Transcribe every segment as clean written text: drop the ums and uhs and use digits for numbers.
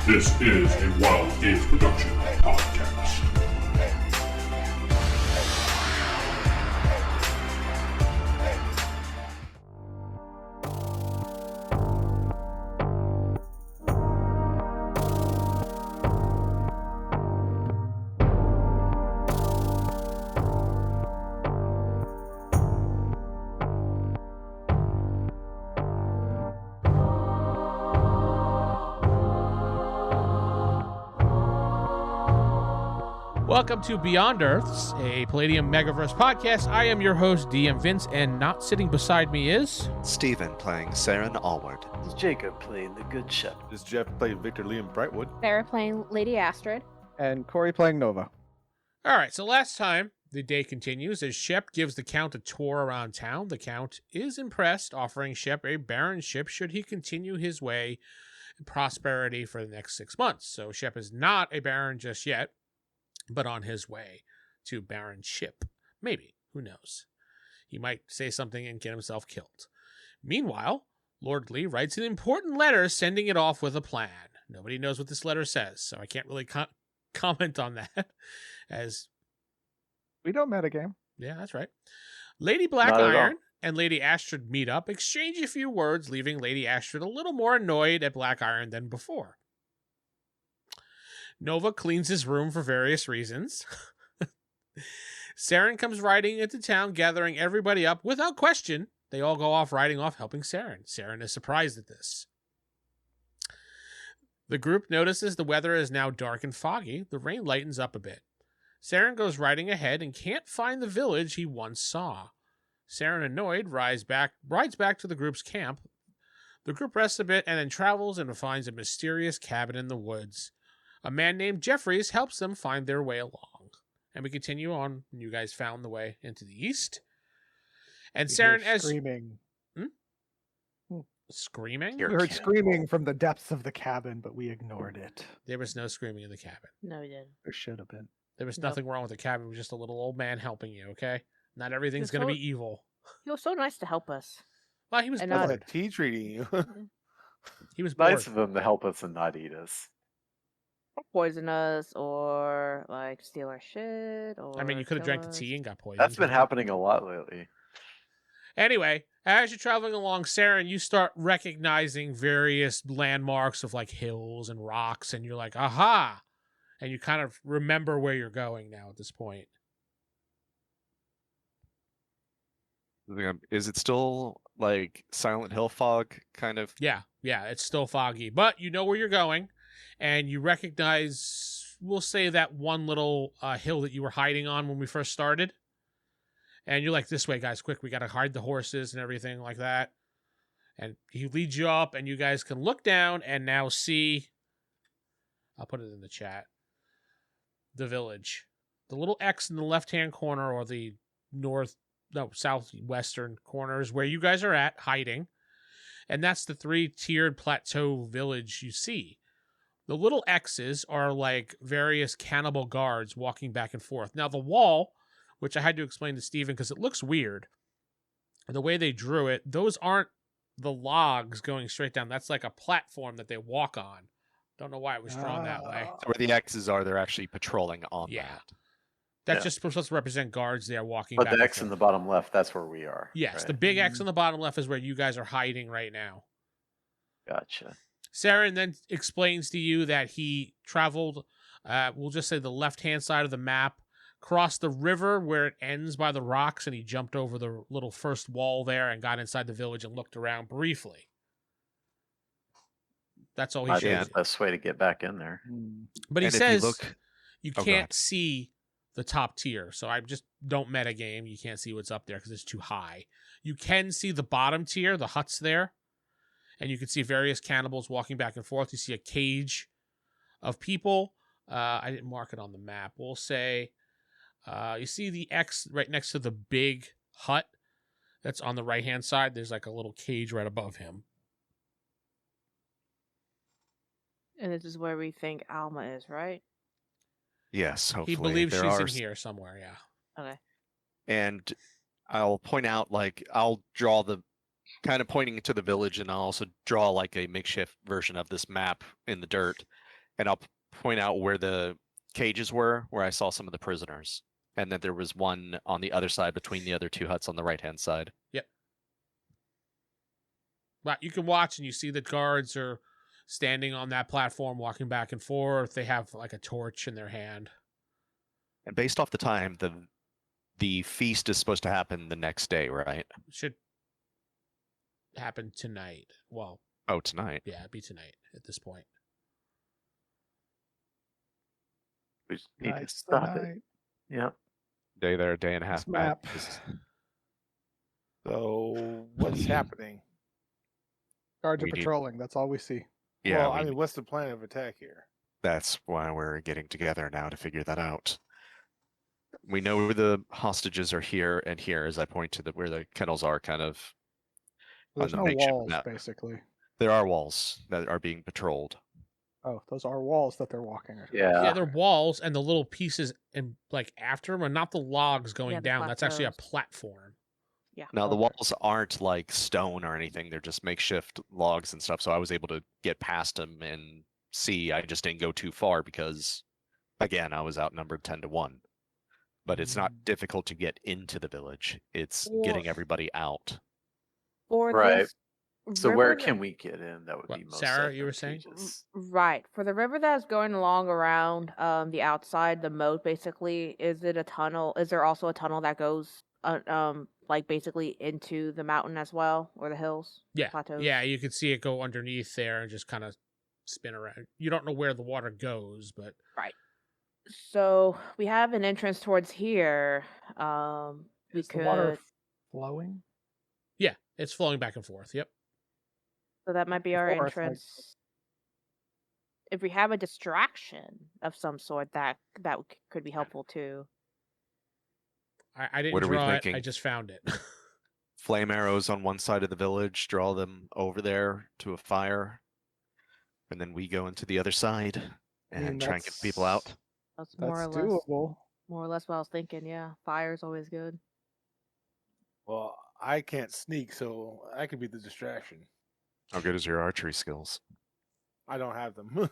This is a Wild Games Production podcast. Welcome to Beyond Earths, a Palladium Megaverse podcast. I am your host, DM Vince, and not sitting beside me is... Steven playing Seran Allward. This is Jacob playing the good Shep. This is Geoff playing Victor Liam Brightwood. Sarah playing Lady Astrid. And Corey playing Nova. All right, so last time, the day continues as Shep gives the Count a tour around town. The Count is impressed, offering Shep a baronship should he continue his way in prosperity for the next 6 months. So Shep is not a baron just yet, but on his way to baronship. Maybe. Who knows? He might say something and get himself killed. Meanwhile, Lord Lee writes an important letter sending it off with a plan. Nobody knows what this letter says, so I can't really comment on that. As we don't metagame. Yeah, that's right. Lady Black Iron and Lady Astrid meet up, exchange a few words, leaving Lady Astrid a little more annoyed at Black Iron than before. Nova cleans his room for various reasons. Seran comes riding into town, gathering everybody up. Without question, they all go off riding off, helping Seran. Seran is surprised at this. The group notices the weather is now dark and foggy. The rain lightens up a bit. Seran goes riding ahead and can't find the village he once saw. Seran, annoyed, rides back to the group's camp. The group rests a bit and then travels and finds a mysterious cabin in the woods. A man named Jeffries helps them find their way along. And we continue on. You guys found the way into the east. And Seran, as... Screaming. Screaming? We heard screaming from the depths of the cabin, but we ignored it. There was no screaming in the cabin. No, we didn't. There should have been. There was nothing wrong with the cabin. It was just a little old man helping you, okay? Not everything's going to be evil. He was so nice to help us. Well, he was bored. Tea treating you. He was bored. Nice of him to help us and not eat us. Or poison us, or like steal our shit, or I mean, you could have drank the us. tea and got poisoned. That's been happening a lot lately. Anyway, as you're traveling along, Seran, you start recognizing various landmarks of like hills and rocks, and you're like, aha! And you kind of remember where you're going now at this point. Is it still like Silent Hill fog kind of? Yeah, it's still foggy, but you know where you're going, and you recognize, we'll say, that one little hill that you were hiding on when we first started. And you're like, this way, guys, quick, we got to hide the horses and everything like that. And he leads you up, and you guys can look down and now see, I'll put it in the chat, the village. The little X in the left-hand corner, or the southwestern corner, is where you guys are at, hiding. And that's the 3-tiered plateau village you see. The little X's are like various cannibal guards walking back and forth. Now, the wall, which I had to explain to Steven because it looks weird, the way they drew it, those aren't the logs going straight down. That's like a platform that they walk on. Don't know why it was drawn that way. Where the X's are, they're actually patrolling on that. That's just supposed to represent guards there walking But back. the X in the bottom left, that's where we are. Yes, right? the big X on the bottom left is where you guys are hiding right now. Gotcha. Seran then explains to you that he traveled, we'll just say the left-hand side of the map, crossed the river where it ends by the rocks, and he jumped over the little first wall there and got inside the village and looked around briefly. That's all he Might be shows the best way to get back in there. But he And if says you you can't see the top tier, so I just don't metagame. You can't see what's up there because it's too high. You can see the bottom tier, the huts there, and you can see various cannibals walking back and forth. You see a cage of people. I didn't mark it on the map. We'll say you see the X right next to the big hut that's on the right-hand side. There's like a little cage right above him. And this is where we think Alma is, right? Yes, hopefully. He believes There she's are in here somewhere, yeah. Okay. And I'll point out, like, I'll draw the kind of pointing to the village, and I'll also draw like a makeshift version of this map in the dirt. And I'll point out where the cages were, where I saw some of the prisoners. And then there was one on the other side between the other 2 huts on the right-hand side. Yep. But you can watch and you see the guards are standing on that platform, walking back and forth. They have like a torch in their hand. And based off the time, the feast is supposed to happen the next day, right? Should happen tonight. Well, Oh, tonight. yeah, it'd be tonight at this point. We just need to Night's the stop it. night. Yep. Day there, day and a half This back. map. So what's happening? Guards are We need- patrolling. That's all we see. Yeah, Well, I mean, what's the plan of attack here? that's why we're getting together now to figure that out. We know the hostages are here and here, as I point to where the kennels are, kind of. There's the no makeshift walls, map. basically. There are walls that are being patrolled. Oh, those are walls that they're walking across. Yeah, they're walls and the little pieces and like after them are not the logs going Yeah, the down. That's actually a plateaus. platform. Yeah. Now, the Okay. walls aren't like stone or anything. They're just makeshift logs and stuff. So I was able to get past them and see. I just didn't go too far because, again, I was outnumbered 10-1. But it's not difficult to get into the village. It's getting Or- everybody out. For Right. this So where river can we get in? That would What, be most Sarah, you were saying? advantageous. Right. For the river that's going along around the outside, the moat basically, is it a tunnel? Is there also a tunnel that goes like basically into the mountain as well, or the hills? Yeah. Plateaus? Yeah, you can see it go underneath there and just kind of spin around. You don't know where the water goes, but So we have an entrance towards here. We Is the water could flowing? yeah, it's flowing back and forth. Yep. so that might be our Before it's like- entrance. If we have a distraction of some sort, that could be helpful too. I didn't What are we draw it. I thinking? just found it. Flame arrows on one side of the village, draw them over there to a fire. And then we go into the other side I mean, and try and get people out. That's That's more or less doable. what I was thinking. Yeah, fire's always good. Well, I can't sneak, so I could be the distraction. How good is your archery skills? I don't have them.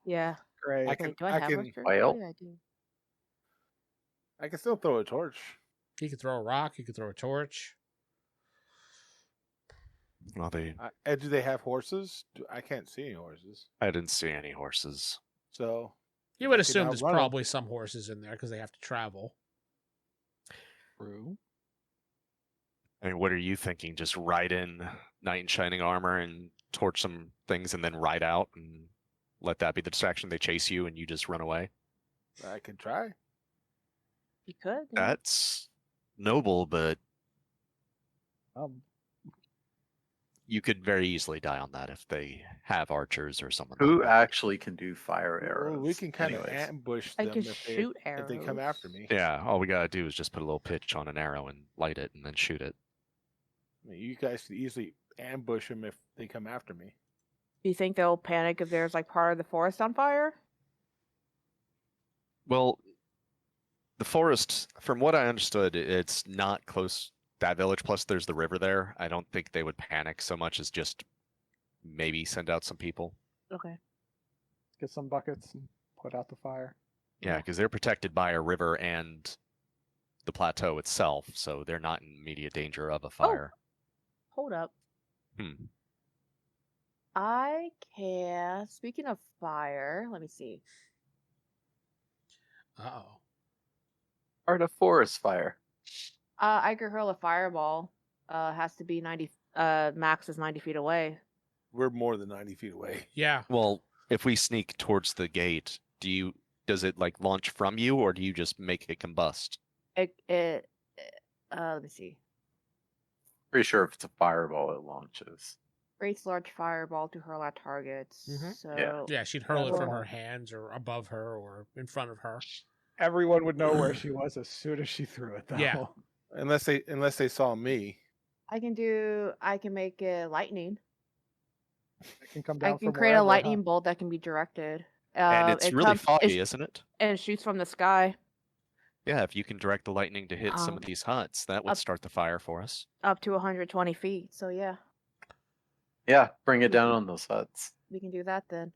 Yeah. Great. I can- Wait, do I I have can- archery? Well- Yeah, I do. I can still throw a torch. You could throw a rock. You could throw a torch. Well, And do they have horses? I can't see any horses. I didn't see any horses. So You would I could assume there's outrun 'em. probably some horses in there because they have to travel. True. I mean, what are you thinking? Just ride in knight in shining armor and torch some things and then ride out and let that be the distraction? They chase you and you just run away? I can try. You could. yeah. That's noble, but you could very easily die on that if they have archers or someone. Who like that. actually can do fire Well, arrows? we can kind of anyways? ambush I them can if shoot arrows. they come after me. Yeah, all we gotta do is just put a little pitch on an arrow and light it and then shoot it. I mean, you guys could easily ambush them if they come after me. Do you think they'll panic if there's like part of the forest on fire? Well, the forest, from what I understood, it's not close that village. Plus, there's the river there. I don't think they would panic so much as just maybe send out some people. Okay. Get some buckets and put out the fire. Yeah, because they're protected by a river and the plateau itself, so they're not in immediate danger of a fire. Hold up. Hmm. I can. Speaking of fire, let me see. Uh-oh. Art of forest fire. I could hurl a fireball. Has to be 90. Max is 90 feet away. We're more than 90 feet away. Yeah. Well, if we sneak towards the gate, does it like launch from you, or do you just make it combust? Let me see. Pretty sure if it's a fireball, it launches. Creates large fireball to hurl at targets. Mhm. So Yeah, she'd hurl it from Well- her hands or above her or in front of her. Everyone would know where she was as soon as she threw it, though. Yeah. Unless they saw me. I can make it lightning. It can come down I can from create a wherever, lightning huh? bolt that can be directed. And it's it really comes- foggy, it's- isn't it? and it shoots from the sky Yeah, if you can direct the lightning to hit some Um, of these huts, that would up- start the fire for us. up to 120 feet. So yeah, Yeah, bring it down on those huts. we can do that then.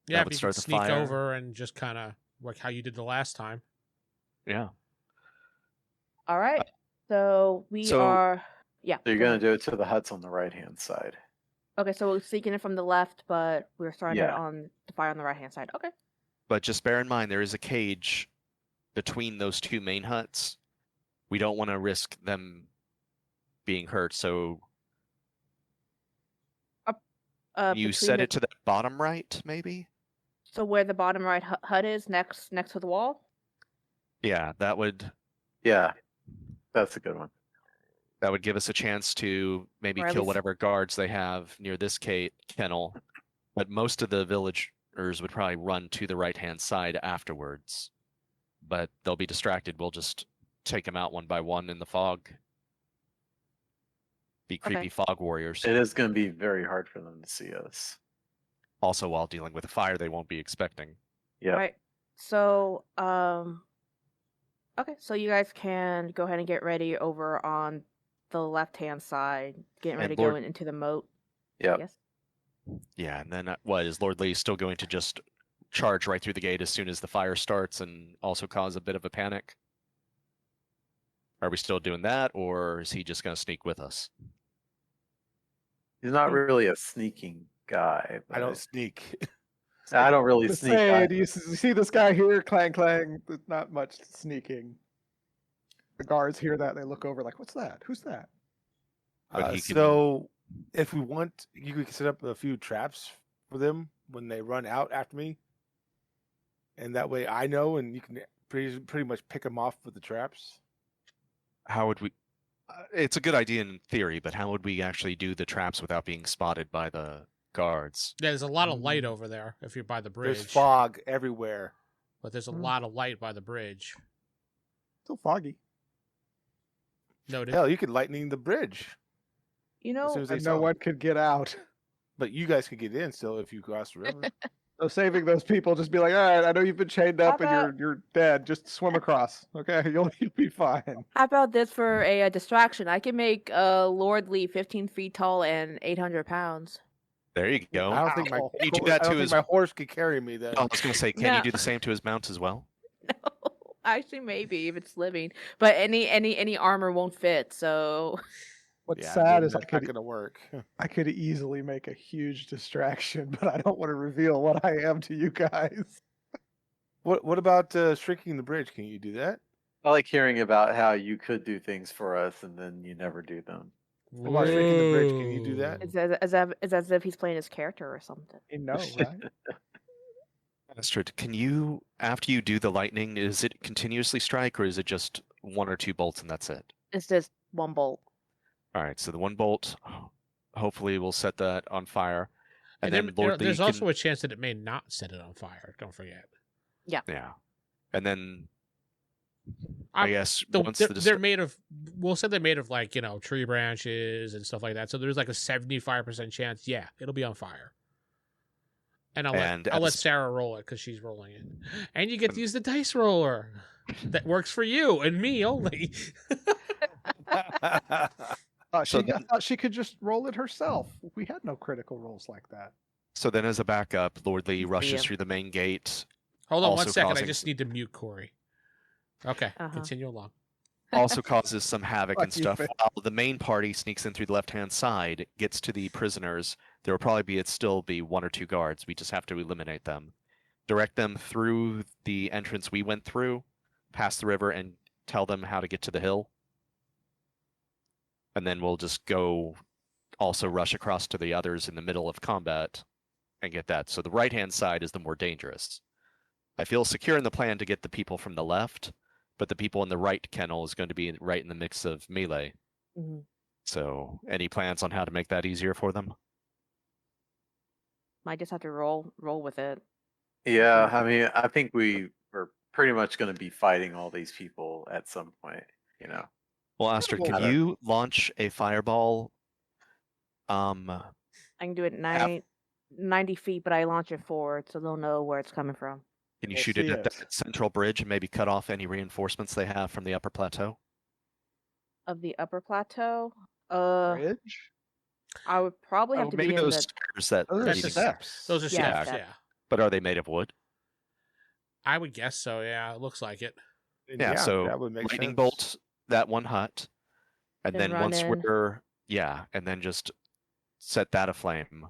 Yeah, That if would you start could the sneak fire. over and just kind of like how you did the last time. Yeah. All right. So we so- are. Yeah. So you're go gonna ahead. do it to the huts on the right hand side. Okay, so we're sneaking it from the left, but we're starting it Yeah. on the fire on the right hand side. Okay. But just bear in mind, there is a cage between those two main huts. We don't want to risk them being hurt, so you between set the- it to the bottom right, maybe? So where the bottom right hut is, next to the wall. Yeah, that would Yeah, that's a good one. give us a chance to maybe Or at kill least- whatever guards they have near this kennel. But most of the villagers would probably run to the right-hand side afterwards. But they'll be distracted. We'll just take them out one by one in the fog. Be creepy Okay. fog warriors. It is gonna be very hard for them to see us. Also, while dealing with a fire they won't be expecting. Yeah. Right. So okay, so you guys can go ahead and get ready over on the left hand side, getting ready And to go Lord- into the moat. Yep. Yes. Yeah, and then what, is Lord Lee still going to just charge right through the gate as soon as the fire starts and also cause a bit of a panic? Are we still doing that, or is he just going to sneak with us? He's not really a sneaking guy. I don't but sneak. I don't really Just sneak. say, do you see this guy here? Clang, clang. There's not much sneaking. The guards hear that. They look over like, what's that? Who's that? But he can- So, if we want, you could set up a few traps for them when they run out after me, and that way I know, and you can pretty much pick them off with the traps. How would we? It's a good idea in theory, but how would we actually do the traps without being spotted by the guards? There's a lot of light over there if you're by the bridge. There's fog everywhere. But there's a lot of light by the bridge. Still foggy. Noted. Hell, you could lightning the bridge, You as soon know, as they And saw no it. one could get out. But you guys could get in still if you cross the river. So saving those people, just be like, all right, I know you've been chained up How and you're dead. Just swim across, okay? You'll be fine. how about this for a distraction? I can make Lord Lee 15 feet tall and 800 pounds. There you go. I don't think my Wow. Can you do that I don't to think his? my horse could carry me then. I was going to say, can No. you do the same to his mount as well? No, actually, maybe if it's living, but any armor won't fit. So What's Yeah, sad then is that's not gonna work. I could easily make a huge distraction, but I don't want to reveal what I am to you guys. What about shrinking the bridge? Can you do that? I like hearing about how you could do things for us and then you never do them. What about shrinking the bridge? Can you do that? it's as if he's playing his character or something. You know, right? Astrid, can you, after you do the lightning, is it continuously strike or is it just one or two bolts and that's it? It's just one bolt. All right, so the one bolt, hopefully we'll set that on fire. And, then, there- Lord Lee there's can, also a chance that it may not set it on fire. Don't forget. yeah. And then I Um, guess The- once they're, the they're made of. We'll say they're made of like tree branches and stuff like that. So there's like a 75% chance. Yeah, it'll be on fire. And I'll And let at the Sarah roll it because she's rolling it, and you get to use the dice roller. That works for you and me only. So I then- thought she could just roll it herself. We had no critical rolls like that. So then, as a backup, Lord Lee rushes Yeah. through the main gate, Hold on one Also second. I causing just need to mute Corey. Okay, Uh-huh. continue along. also causes some havoc and Fuck you, stuff. Finn. While the main party sneaks in through the left-hand side, gets to the prisoners, there will probably still be one or two guards. We just have to eliminate them. Direct them through the entrance we went through, past the river, and tell them how to get to the hill. And then we'll just go also rush across to the others in the middle of combat and get that. So the right-hand side is the more dangerous. I feel secure in the plan to get the people from the left, but the people in the right kennel is going to be right in the mix of melee. Mhm. So any plans on how to make that easier for them? Might just have to roll with it. Yeah, I mean, I think we were pretty much going to be fighting all these people at some point, you know. Well, Astrid, Well, can you launch a fireball? I can do it 90 feet, but I launch it forward, so they'll know where it's coming from. Can you We'll shoot it see at it. that central bridge and maybe cut off any reinforcements they have from the upper plateau? Of the upper plateau, Bridge? I would probably have to maybe be in those the. stairs that Those are That's lead just- to- steps. Those are Yeah, steps, step. yeah. But are they made of wood? I would guess so. Yeah, it looks like it. And Yeah, so that would make lightning sense. bolt that one hut, and Then then run once in. and then just set that aflame.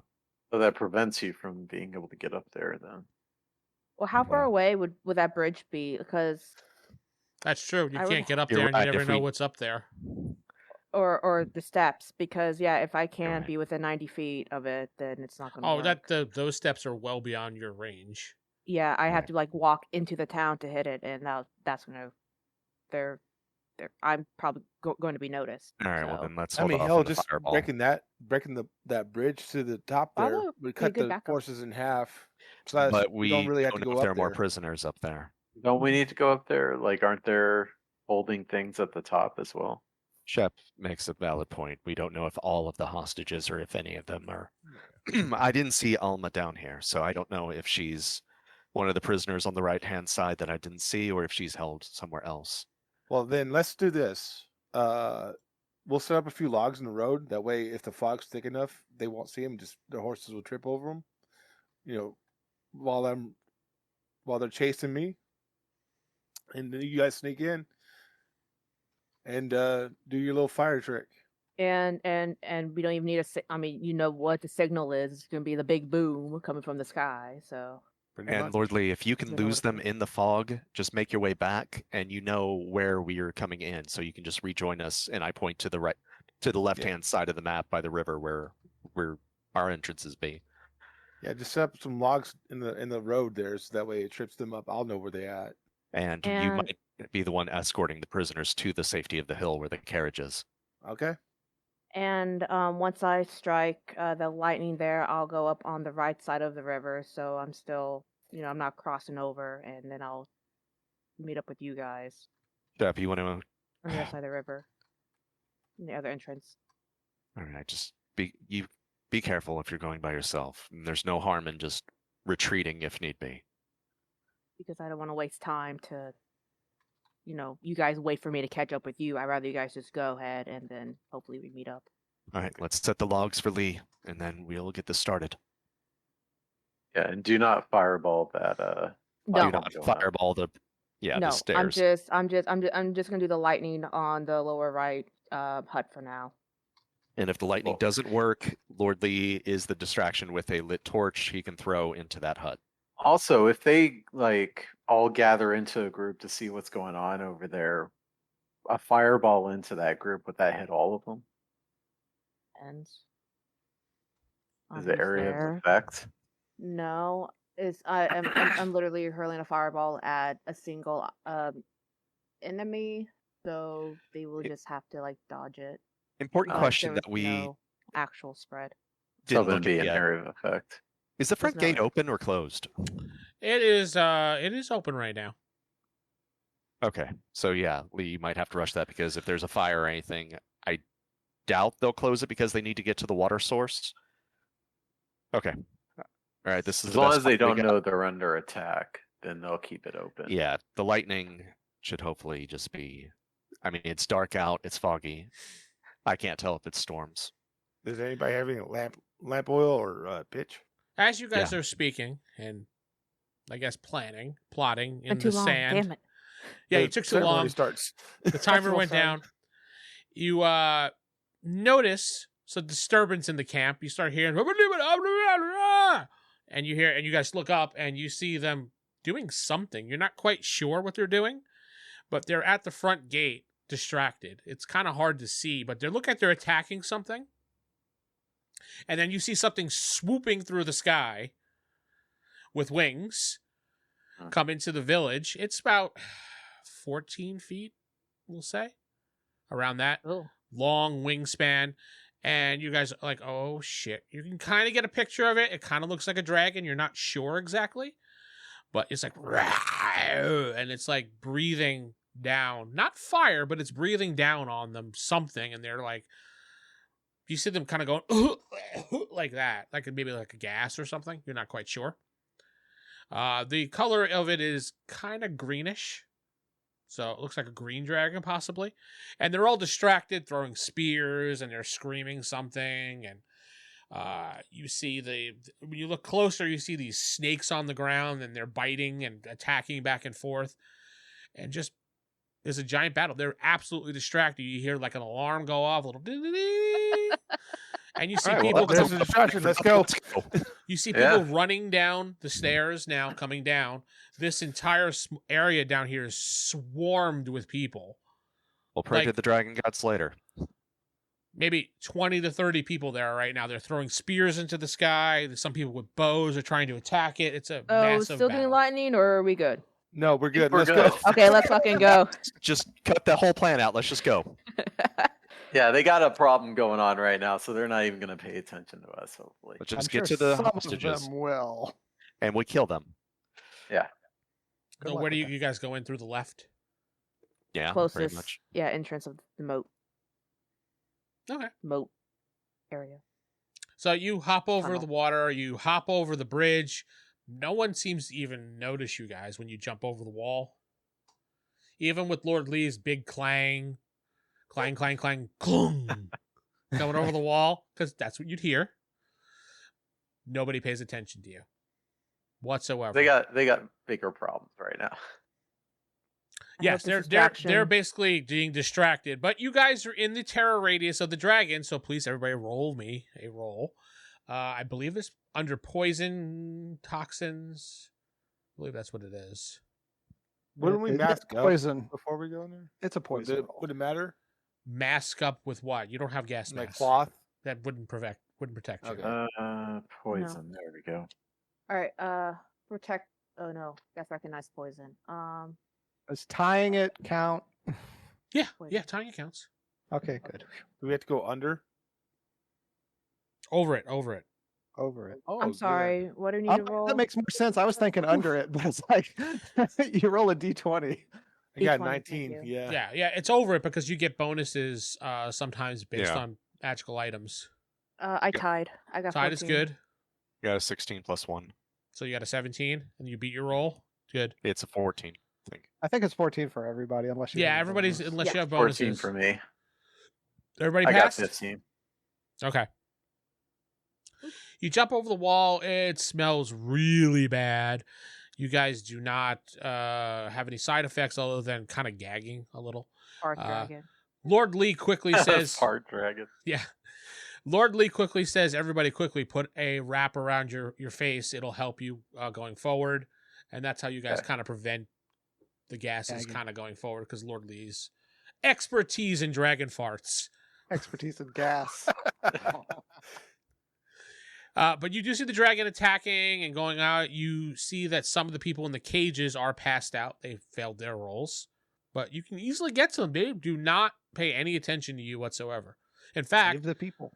So that prevents you from being able to get up there then. Well, how far Yeah. away would that bridge be? Because That's true. You I would- can't get up You're there, and you right, never if know we- what's up there. or the steps. Because yeah, if I can't right. be within 90 feet of it, then it's not gonna Oh, work. those steps are well beyond your range. Yeah, I have Right. to like walk into the town to hit it, and that's gonna. They're. I'm probably going to be noticed. All right, well so. then let's I hold mean, off hell, on the just fireball. breaking that bridge to the top That there would be would a cut good the backup. forces in half. Plus, But we don't really have to know go if there are up more there. prisoners up there. Don't we need to go up there? Like, aren't there holding things at the top as well? Shep makes a valid point. We don't know if all of the hostages or if any of them are. I didn't see Alma down here, so I don't know if she's one of the prisoners on the right-hand side that I didn't see, or if she's held somewhere else. Well, then let's do this. We'll set up a few logs in the road. That way, if the fog's thick enough, they won't see them. Just their horses will trip over them. You know, while they're chasing me, and then you guys sneak in and do your little fire trick. And we don't even need I mean, you know what the signal is. It's gonna be the big boom coming from the sky. So. Pretty And much. Lord Lee, if you can You know lose what them it is. in the fog, just make your way back, and you know where we are coming in, so you can just rejoin us. And I point to the right, to the left-hand side of the map by the river, where our entrances be. Yeah, just set up some logs in the road there, so that way it trips them up. I'll know where they at. And you And- might be the one escorting the prisoners to the safety of the hill where the carriage is. Okay. And once I strike the lightning there, I'll go up on the right side of the river. So I'm still, I'm not crossing over, and then I'll meet up with you guys Shep, you want to? on the other side of the river, in the other entrance. All right, just be careful if you're going by yourself. There's no harm in just retreating if need be. Because I don't want to waste time to, you guys wait for me to catch up with you. I'd rather you guys just go ahead, and then hopefully we meet up. All right, let's set the logs for Lee, and then we'll get this started. Yeah, and do not fireball that. No, Do not fireball the no, the stairs. I'm just gonna do the lightning on the lower right hut for now. And if the lightning Well- doesn't work, Lord Lee is the distraction with a lit torch he can throw into that hut. Also, if they like all gather into a group to see what's going on over there, a fireball into that group, would that hit all of them? And Is the area of effect? No, I'm literally hurling a fireball at a single enemy, so they will just have to like dodge it. Important But question there that was we no actual spread. So didn't then look be at an yet. area of effect. Is the front no gate area. open or closed? It is open right now. Okay, so yeah, Lee, you might have to rush that because if there's a fire or anything, I doubt they'll close it because they need to get to the water source. Okay. All right, this is As the long best as they spot we don't got. know they're under attack, then they'll keep it open. Yeah, the lightning should hopefully just be. I mean, it's dark out, it's foggy. I can't tell if it storms. Does anybody have any lamp oil or pitch? As you guys are speaking and I guess plotting in Been too the long. sand. Damn it. Yeah, The you took too ceremony long. Starts. The timer Festival went started. down. You notice some disturbance in the camp. You start hearing and you guys look up and you see them doing something. You're not quite sure what they're doing, but they're at the front gate distracted. It's kind of hard to see, but they look like they're attacking something. And then you see something swooping through the sky with wings come into the village. It's about 14 feet, we'll say, around that. Oh, Long wingspan. And you guys are like, oh shit. You can kind of get a picture of it. It kind of looks like a dragon. You're not sure exactly. But it's like, and it's like breathing down. Not fire, but it's breathing down on them something. And they're like, you see them kind of going like that. Like maybe like a gas or something. You're not quite sure. The color of it is kind of greenish. So it looks like a green dragon, possibly. And they're all distracted, throwing spears, and they're screaming something. And You see when you look closer, you see these snakes on the ground, and they're biting and attacking back and forth, and just there's a giant battle. They're absolutely distracted. You hear like an alarm go off, a little ding-ding-ding, and you see All right, people. well, there's a distraction. Let's go. You see people running down the stairs now, coming down. This entire area down here is swarmed with people. We'll pray to Like- the dragon gods later. Maybe 20 to 30 people there right now. They're throwing spears into the sky. There's some people with bows are trying to attack it. It's a Oh, massive still battle. doing lightning, or are we good? No, we're good. We're Let's good. go. Okay, let's fucking go. Just cut the whole plan out. Let's just go. Yeah, they got a problem going on right now, so they're not even going to pay attention to us. Hopefully. Let's I'm just get sure to the some hostages, of them will. and we kill them. Good So luck where do with you guys go in through the left? Yeah, pretty Closest, much. yeah, entrance of the moat Okay. area. So you hop over Tunnel. the water, you hop over the bridge. No one seems to even notice you guys when you jump over the wall. Even with Lord Lee's big clang, clang, clang, clang, clung, coming over the wall, because that's what you'd hear. Nobody pays attention to you whatsoever. They got bigger problems right now. I Yes, hope this they're distraction- basically being distracted, but you guys are in the terror radius of the dragon, so please everybody roll me a roll. I believe it's under poison toxins. I believe that's what it is. Wouldn't we It's mask up poison. before we go in there? It's a poison. roll. Would it matter? Mask up with what? You don't have gas Like mask. cloth? That wouldn't protect you. Okay. Poison. There we go. All right, protect. Oh no, that's recognized poison. Does tying it count? Yeah, Poison. yeah, tiny accounts. Okay, good. Do we have to go under? Over it. Over it. Oh, I'm yeah. sorry. What do you need to roll? That makes more sense. I was thinking under it, but it's like you roll a d20. I got D20, thank 19. you. Yeah. Yeah, it's over it because you get bonuses sometimes based Yeah. on magical items. I tied. I got Tide is 14. good. You got a 16 plus 1. So you got a 17 and you beat your roll. Good. It's a 14, I think. I think it's 14 for everybody, unless you. Yeah, have a everybody's bonus. unless Yeah. you have 14 bonuses. for me. Everybody I got passed? 15. Okay. You jump over the wall. It smells really bad. You guys do not have any side effects other than kind of gagging a little. Fart dragon. Lord Lee quickly says, Fart dragon. "Yeah." Lord Lee quickly says, "Everybody, quickly put a wrap around your face. It'll help you going forward." And that's how you guys Okay. kind of prevent the gases Gagging. kind of going forward because Lord Lee's expertise in dragon farts. Expertise in gas. But you do see the dragon attacking and going out. You see that some of the people in the cages are passed out. They failed their rolls. But you can easily get to them. They do not pay any attention to you whatsoever. In fact, Save the people.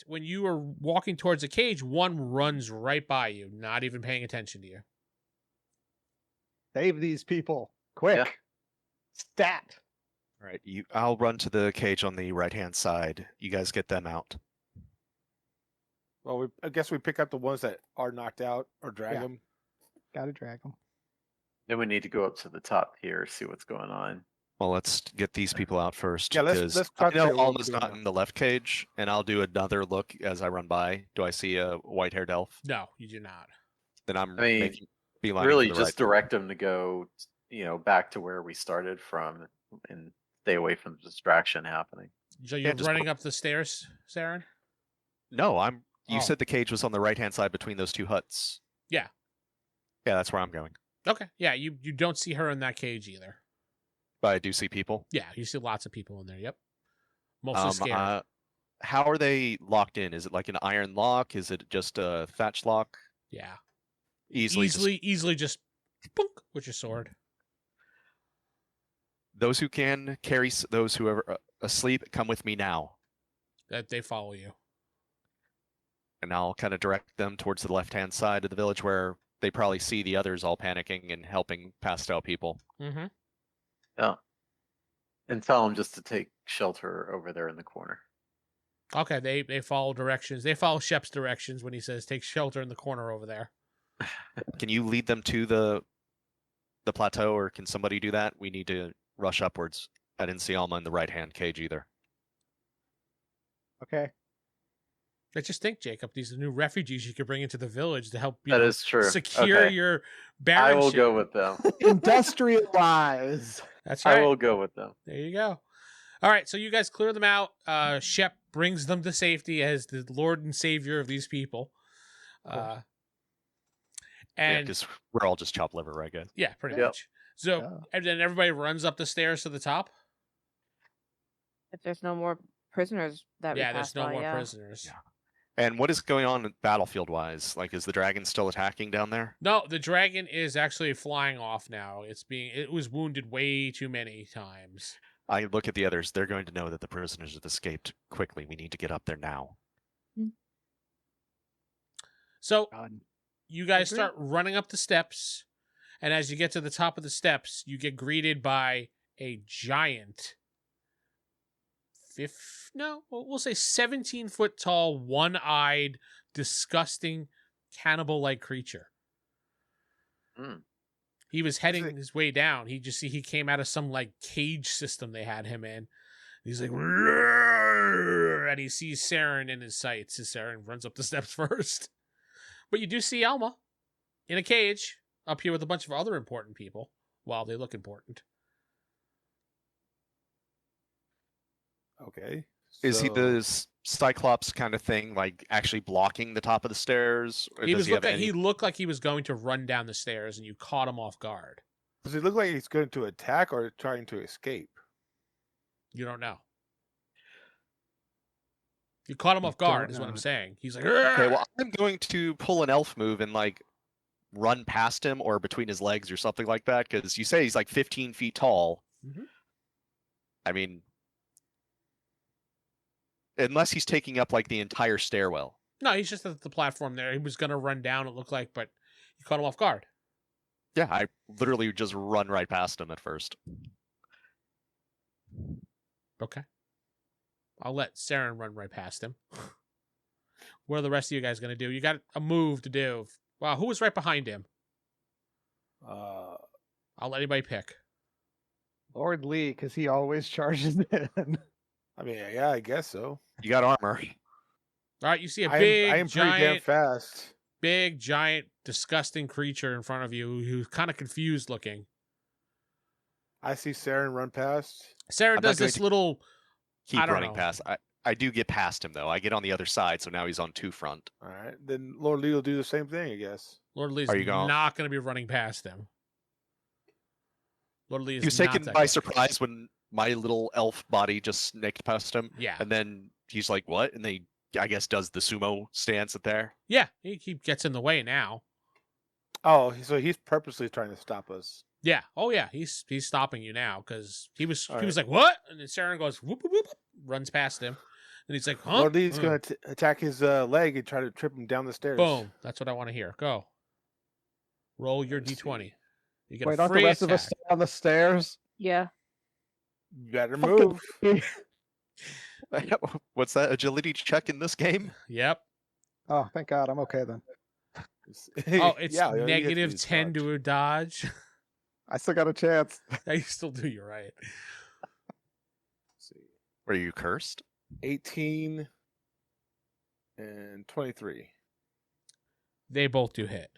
when you are walking towards a cage, one runs right by you, not even paying attention to you. Save these people. Quick. Yeah. Stat. All right, I'll run to the cage on the right-hand side. You guys get them out. Well, I guess we pick up the ones that are knocked out or drag Yeah. them. Gotta drag them. Then we need to go up to the top here, see what's going on. Well, let's get these people out first. Yeah, let's 'cause I concentrate know on what Alma's we're doing not now. in the left cage, and I'll do another look as I run by. Do I see a white-haired elf? No, you do not. Then I'm I mean, making beeline Really, for the just right. direct them to go, back to where we started from, and stay away from the distraction happening. So you're just running put- up the stairs, Seran? No, You Oh. said the cage was on the right-hand side between those two huts. Yeah. Yeah, that's where I'm going. Okay. Yeah, you don't see her in that cage either. But I do see people. Yeah, you see lots of people in there. Yep. Mostly scared. How are they locked in? Is it like an iron lock? Is it just a thatch lock? Yeah. Easily. Just boink with your sword. Those who can carry those who are asleep, come with me now. That they follow you. And I'll kind of direct them towards the left-hand side of the village where they probably see the others all panicking and helping passed out people. Mm-hmm. Yeah. And tell them just to take shelter over there in the corner. Okay, they follow directions. They follow Shep's directions when he says take shelter in the corner over there. Can you lead them to the plateau, or can somebody do that? We need to rush upwards. I didn't see Alma in the right-hand cage either. Okay. I just think, Jacob, these are new refugees you could bring into the village to help That is true. secure Okay. your I will baronship. go with them. Industrialize. That's right. I will go with them. There you go. All right, so you guys clear them out. Shep brings them to safety as the Lord and Savior of these people. And because we're all just chopped liver, right, guys? yeah, pretty Yep. much. So Yeah. and then everybody runs up the stairs to the top. If there's no more prisoners that we Yeah, passed there's no by, more yeah. prisoners. Yeah. And what is going on battlefield-wise? Like, is the dragon still attacking down there? No, the dragon is actually flying off now. It was wounded way too many times. I look at the others. They're going to know that the prisoners have escaped quickly. We need to get up there now. So God. you guys Agreed. start running up the steps, and as you get to the top of the steps, you get greeted by a giant we'll say 17-foot tall, one-eyed, disgusting, cannibal-like creature. Mm. He was heading his way down. He came out of some like cage system they had him in. He's like, "Roar!" And he sees Seran in his sights. So Seran runs up the steps first. But you do see Alma in a cage up here with a bunch of other important people. Well, they look important. Okay. Is he so- the cyclops kind of thing, like actually blocking the top of the stairs? Or He does have he looked like he was going to run down the stairs, and you caught him off guard. Does it look like he's going to attack or trying to escape? You don't know. You caught him You off guard, don't is what I'm know. saying. He's like, Okay, "Argh!" well, I'm going to pull an elf move and like run past him or between his legs or something like that. Because you say he's like 15 feet tall. Mhm. I mean, unless he's taking up like the entire stairwell. No, he's just at the platform there. He was going to run down, it looked like, but you caught him off guard. Yeah, I literally just run right past him at first. Okay. I'll let Seran run right past him. What are the rest of you guys going to do? You got a move to do. Wow, who was right behind him? I'll let anybody pick. Lord Lee, because he always charges in. I mean, yeah, I guess so. You got armor. All right, you see a I am big, pretty damn giant, fast. disgusting creature in front of you who's kind of confused looking. I see Seran run past. Seran not does going this to little... Keep I don't running know. past. I do get past him though. I get on the other side, so now he's on two front. All right, then Lord Lee will do the same thing, I guess. Lord Lee's Are you going- not going to be running past him. Lord Lee is He was not taken that by guy. surprise when my little elf body just snaked past him, Yeah. and then he's like, "What?" And they, I guess, does the sumo stance at there. Yeah, he gets in the way now. Oh, so he's purposely trying to stop us. Yeah. Oh yeah, he's stopping you now because he was All like, "What?" And then Seran goes whoop, whoop, whoop, runs past him, and he's like, "Huh?" Lord Lee's Mm. going to attack his leg and try to trip him down the stairs. Boom. That's what I want to hear. Go. Roll your Let's d20. see. You get Wait, a aren't free the rest of attack. us still on the stairs? Yeah. Better Fucking move. What's that agility check in this game? Yep. Oh, thank God. I'm okay then. Oh, it's Yeah, you have to negative use 10 dodge. to a dodge. I still got a chance. Yeah, you still do. You're right. Let's see. Are you cursed? 18 and 23. They both do hit.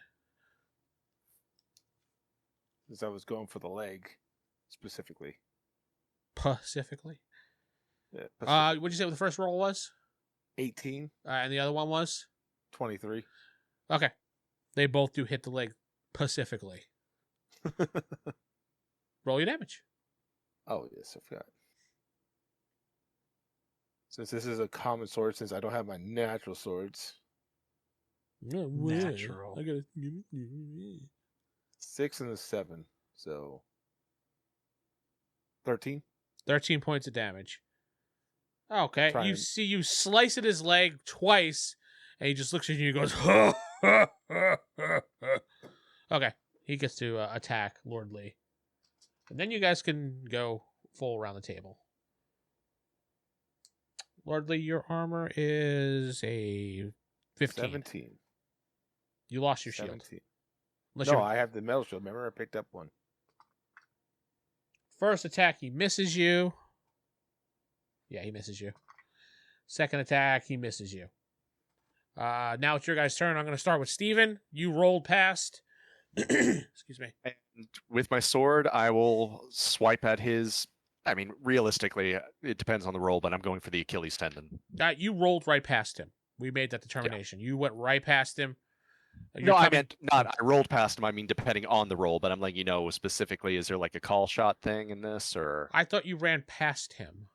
Since I was going for the leg specifically. Specifically. Yeah, What'd you say the first roll was? 18, And the other one was? 23. Okay. They both do hit the leg pacifically. Roll your damage. Oh, yes, I forgot. Since this is a common sword, since I don't have my natural swords, Natural. I gotta... 6 and a 7. So 13. 13 points of damage. Okay. Try You and- see you slice at his leg twice, and he just looks at you and goes, ha, ha, ha, ha, ha. Okay. He gets to attack Lord Lee. And then you guys can go full around the table. Lord Lee, your armor is a 15. 17. You lost your shield. 17. Unless No, you're- I have the metal shield. Remember, I picked up one. First attack, he misses you. Yeah, he misses you. Second attack, he misses you. Now it's your guys' turn. I'm going to start with Steven. You rolled past. Excuse me. And with my sword, I will swipe at his. I mean, realistically, it depends on the roll, but I'm going for the Achilles tendon. You rolled right past him. We made that determination. You went right past him. No, I meant not. I rolled past him. I mean, depending on the roll, but I'm letting you know specifically. Is there like a call shot thing in this, or? I thought you ran past him.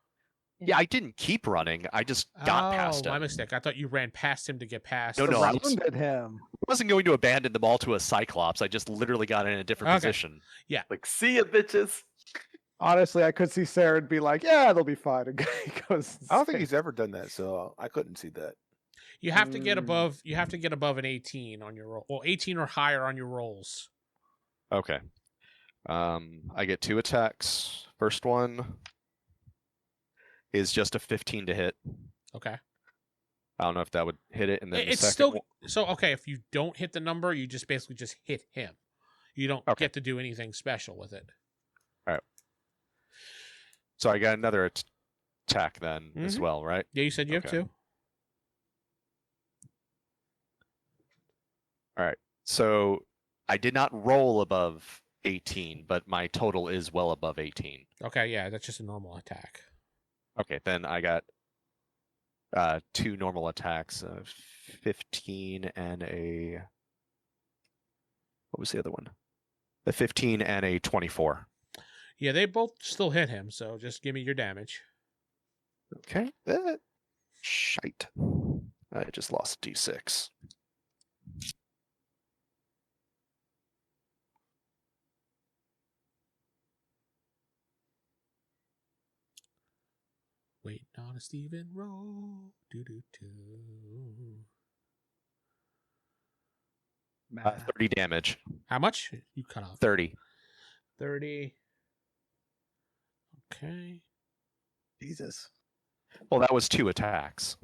Yeah, I didn't keep running. I just got past him. My mistake. I thought you ran past him to get past. No, I Surrounded him. wasn't going to abandon them all to a cyclops. I just literally got in a different position. Like, see ya, bitches. Honestly, I could see Seran be like, "Yeah, they'll be fine." And he goes. I don't think he's ever done that, so I couldn't see that. You have to get above. You have to get above an 18 on your roll. Well, 18 or higher on your rolls. Okay. I get 2 attacks. First one is just a 15 to hit. Okay. I don't know if that would hit it, and then It's the second still so okay. If you don't hit the number, you just basically just hit him. You don't get to do anything special with it. All right. So I got another attack then as well, right? Yeah, you said you have 2. All right. So I did not roll above 18, but my total is well above 18. Okay, yeah, that's just a normal attack. Okay, then I got 2 normal attacks, 15 and a... What was the other one? A 15 and a 24. Yeah, they both still hit him, so just give me your damage. Okay. Shite. I just lost a d6. Waiting on a Steven roll. Do-do-do. 30 damage. How much? You cut off. 30. 30. Okay. Jesus. Well, that was 2 attacks.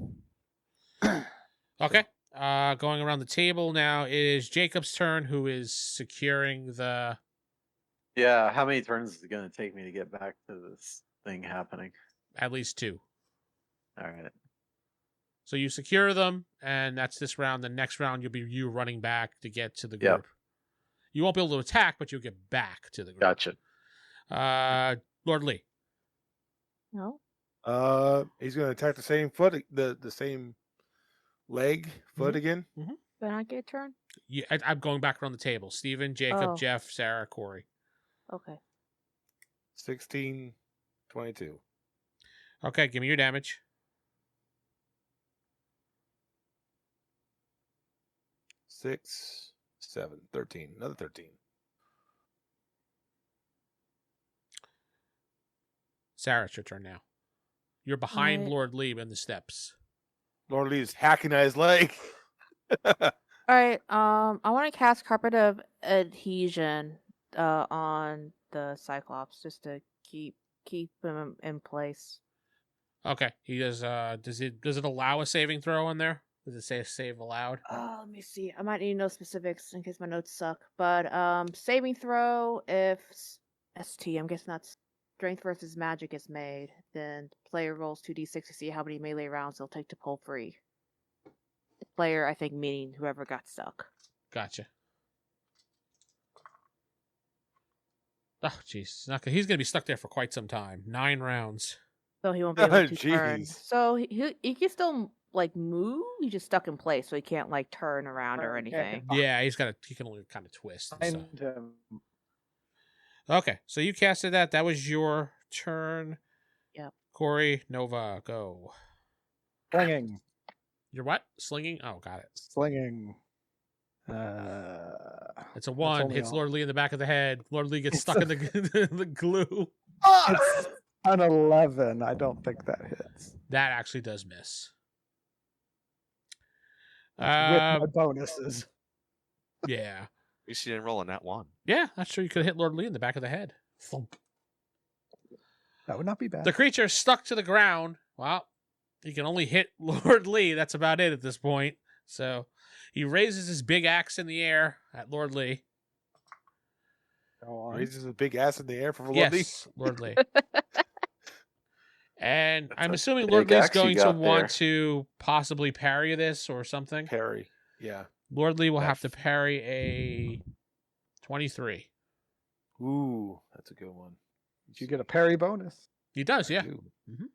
Okay. Going around the table now is Jacob's turn, who is securing the... Yeah, how many turns is it going to take me to get back to this thing happening? At least 2. All right. So you secure them, and that's this round. The next round, you'll be you running back to get to the group. Yep. You won't be able to attack, but you'll get back to the group. Gotcha. Lord Lee. No. He's going to attack the same foot, the same leg foot again. Then I get a turn. Yeah, I'm going back around the table. Steven, Jacob, Geoff, Sarah, Corey. Okay. 16, 22. Okay, give me your damage. 6, 7, 13. Another 13. Sarah, it's your turn now. You're behind Alright. Lord Lee in the steps. Lord Lee is hacking at his leg. All right. I want to cast Carpet of Adhesion on the Cyclops just to keep him in place. Okay, he does. Does it allow a saving throw in there? Does it say save allowed? Let me see. I might need to know specifics in case my notes suck. But saving throw if ST. I'm guessing that's strength versus magic is made. Then player rolls 2d6 to see how many melee rounds they'll take to pull free. The player, I think, meaning whoever got stuck. Gotcha. Oh, jeez. He's going to be stuck there for quite some time. 9 rounds. So he won't be able to Jeez. turn. So he can still like move. He's just stuck in place, so he can't like turn around or anything. Yeah, he can only kind of twist. And stuff. Find him. Okay, so you casted that. That was your turn. Yep. Corey, Nova, go. Slinging. You're what? Slinging? Oh, got it. Slinging. It's a 1. only Hits all. Lord Lee in the back of the head. Lord Lee gets stuck in the glue. It's an 11. I don't think that hits. That actually does miss. With my bonuses. Yeah. At least you didn't roll a nat 1. Yeah, that's true. You could have hit Lord Lee in the back of the head. Thump. That would not be bad. The creature is stuck to the ground. Well, he can only hit Lord Lee. That's about it at this point. So he raises his big axe in the air at Lord Lee. Go on. Raises a big ass in the air for Lord Lee. Yes, Lord Lee. And That's I'm a assuming big Lord Lee's axe you going to got want there. to possibly parry this or something. Parry. Yeah. Lord Lee will That have to parry a 23. Ooh, that's a good one. You get a parry bonus. He does, I yeah. do. Mhm.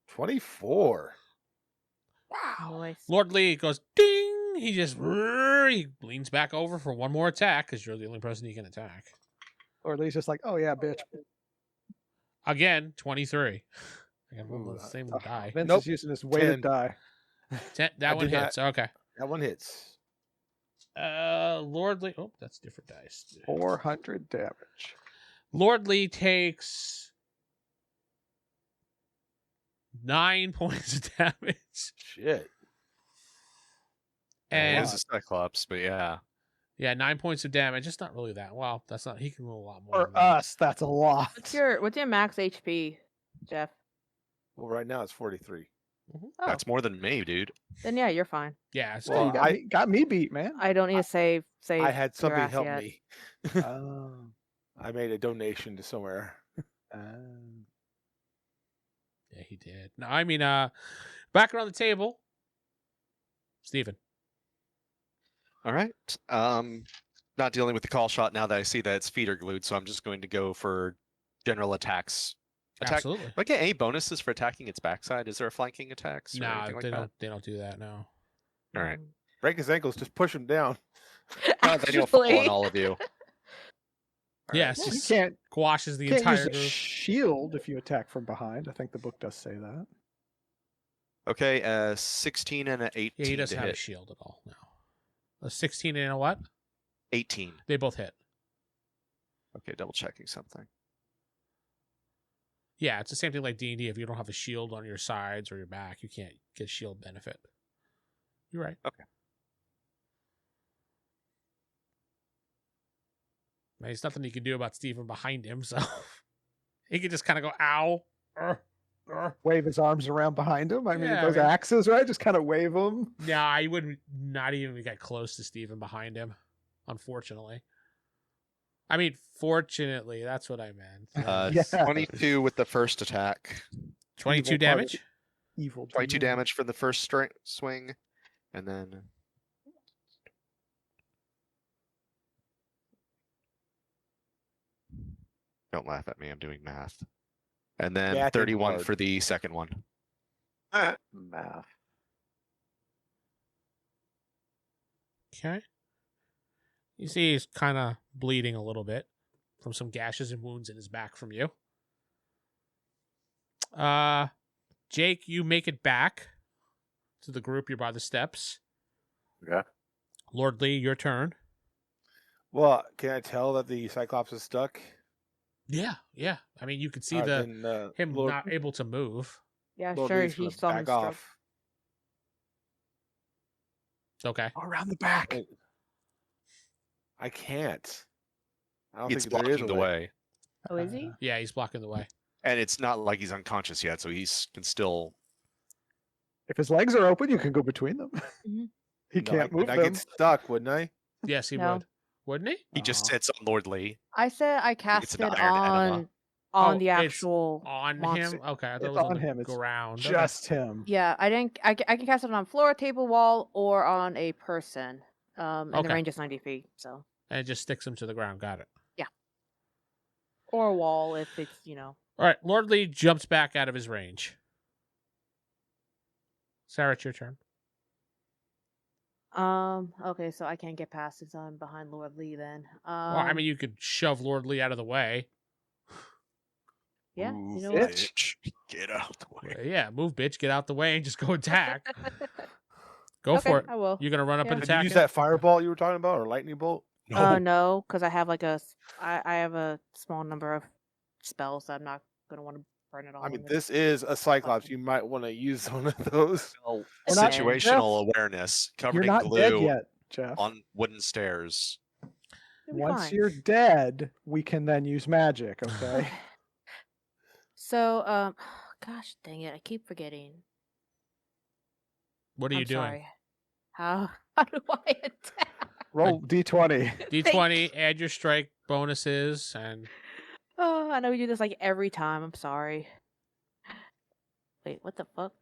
24. Nice. Lord Lee goes ding. He just he leans back over for one more attack because you're the only person he can attack. Or at least just like, oh yeah, bitch. Again, 23. I got Ooh, the same Oh, die. Vince Nope. is using his weighted 10. die. That I one did not- hits. Okay. That one hits. Lord Lee. Oh, that's different dice. 400 damage. Lord Lee takes 9 points of damage. Shit. He And is a cyclops, but yeah. yeah, 9 points of damage. It's not really that. Well, that's not. He can roll a lot more. For than that. us, that's a lot. What's your max HP, Jeff? Well, right now it's 43. Oh, That's more than me, dude. then yeah, you're fine. Yeah. It's Well, good. You got me beat, man. I don't need to save. I had your somebody ass help yet. me. Oh. I made a donation to somewhere. Yeah, he did. No, I mean, back around the table, Steven. All right. Not dealing with the call shot now that I see that its feet are glued, so I'm just going to go for general attacks. Absolutely. Do I get any bonuses for attacking its backside? Is there a flanking attacks or Nah, anything like they that? don't. They don't do that. No. All right. Break his ankles, just push him down. No, then you'll fall on Actually. all of you. All Yes, Well, you just can't squashes the use entire a group. shield if you attack from behind. I think the book does say that. Okay, 16 and an 18 Yeah, he doesn't to have a hit. shield at all. No. A 16 and a what? 18. They both hit. Okay, double checking something. Yeah, it's the same thing like D&D. If you don't have a shield on your sides or your back, you can't get shield benefit. You're right. Okay. Man, there's nothing you can do about Steven behind him, so he can just kind of go, ow. Wave his arms around behind him. I mean, Yeah, those I mean- axes, right? Just kind of wave them. No, I would not even get close to Steven behind him, unfortunately. I mean, fortunately, that's what I meant. Yeah. 22 with the first attack. 22 Evil damage? Evil. 22 demon. damage for the first swing. And then... Don't laugh at me, I'm doing math. And then Math is 31 hard. for the second one. Math. Okay. You see he's kind of bleeding a little bit from some gashes and wounds in his back from you. Jake, you make it back to the group. You're by the steps. Okay. Lord Lee, your turn. Well, can I tell that the Cyclops is stuck? Yeah. I mean, you could see Alright, the then, him Lord, not able to move. Yeah, Lord sure. Lee's gonna He saw him back struggle. off. Okay. Around the back. Wait. I can't. I don't It's think there is blocking a the way. way. Oh, is he? Yeah, he's blocking the way. And it's not like he's unconscious yet, so he can still... If his legs are open, you can go between them. Mhm. He No, can't move I them. get stuck, wouldn't I? Yes, he No. would. Wouldn't he? He just Aw. sits on Lord Lee. I said I It's cast an it iron on enema. on Oh, the it's actual On monster. him? Okay, I thought It's it was on on the him. It's ground. Okay. Just him. Yeah, I didn't. I can cast it on floor, table, wall, or on a person. And Okay. the range is 90 feet. So And it just sticks him to the ground. Got it. or a wall if it's All right, Lord Lee jumps back out of his range. Sarah, it's your turn. Okay, so I can't get past since I'm behind Lord Lee. Then Well, I mean, you could shove Lord Lee out of the way. yeah, Ooh, you know what? bitch. Get out the way. Yeah, move, bitch, get out the way and just go attack. Go Okay, for it. I will. You're gonna run up Yeah. and Did you attack use him? that fireball you were talking about, or lightning bolt? No, because I have I have a small number of spells. So I'm not gonna want to burn it all. I mean, in this is a Cyclops. You might want to use one of those. Well, We're not- situational awareness covered You're in not glue dead yet, Jeff. on wooden stairs. It'll be Once fine. you're dead, we can then use magic, okay? So, gosh dang it, I keep forgetting. What are you I'm doing? sorry. How do I attack? Roll d20. D20, add your strike bonuses, and Oh, I know we do this like every time. I'm sorry. Wait, what the fuck?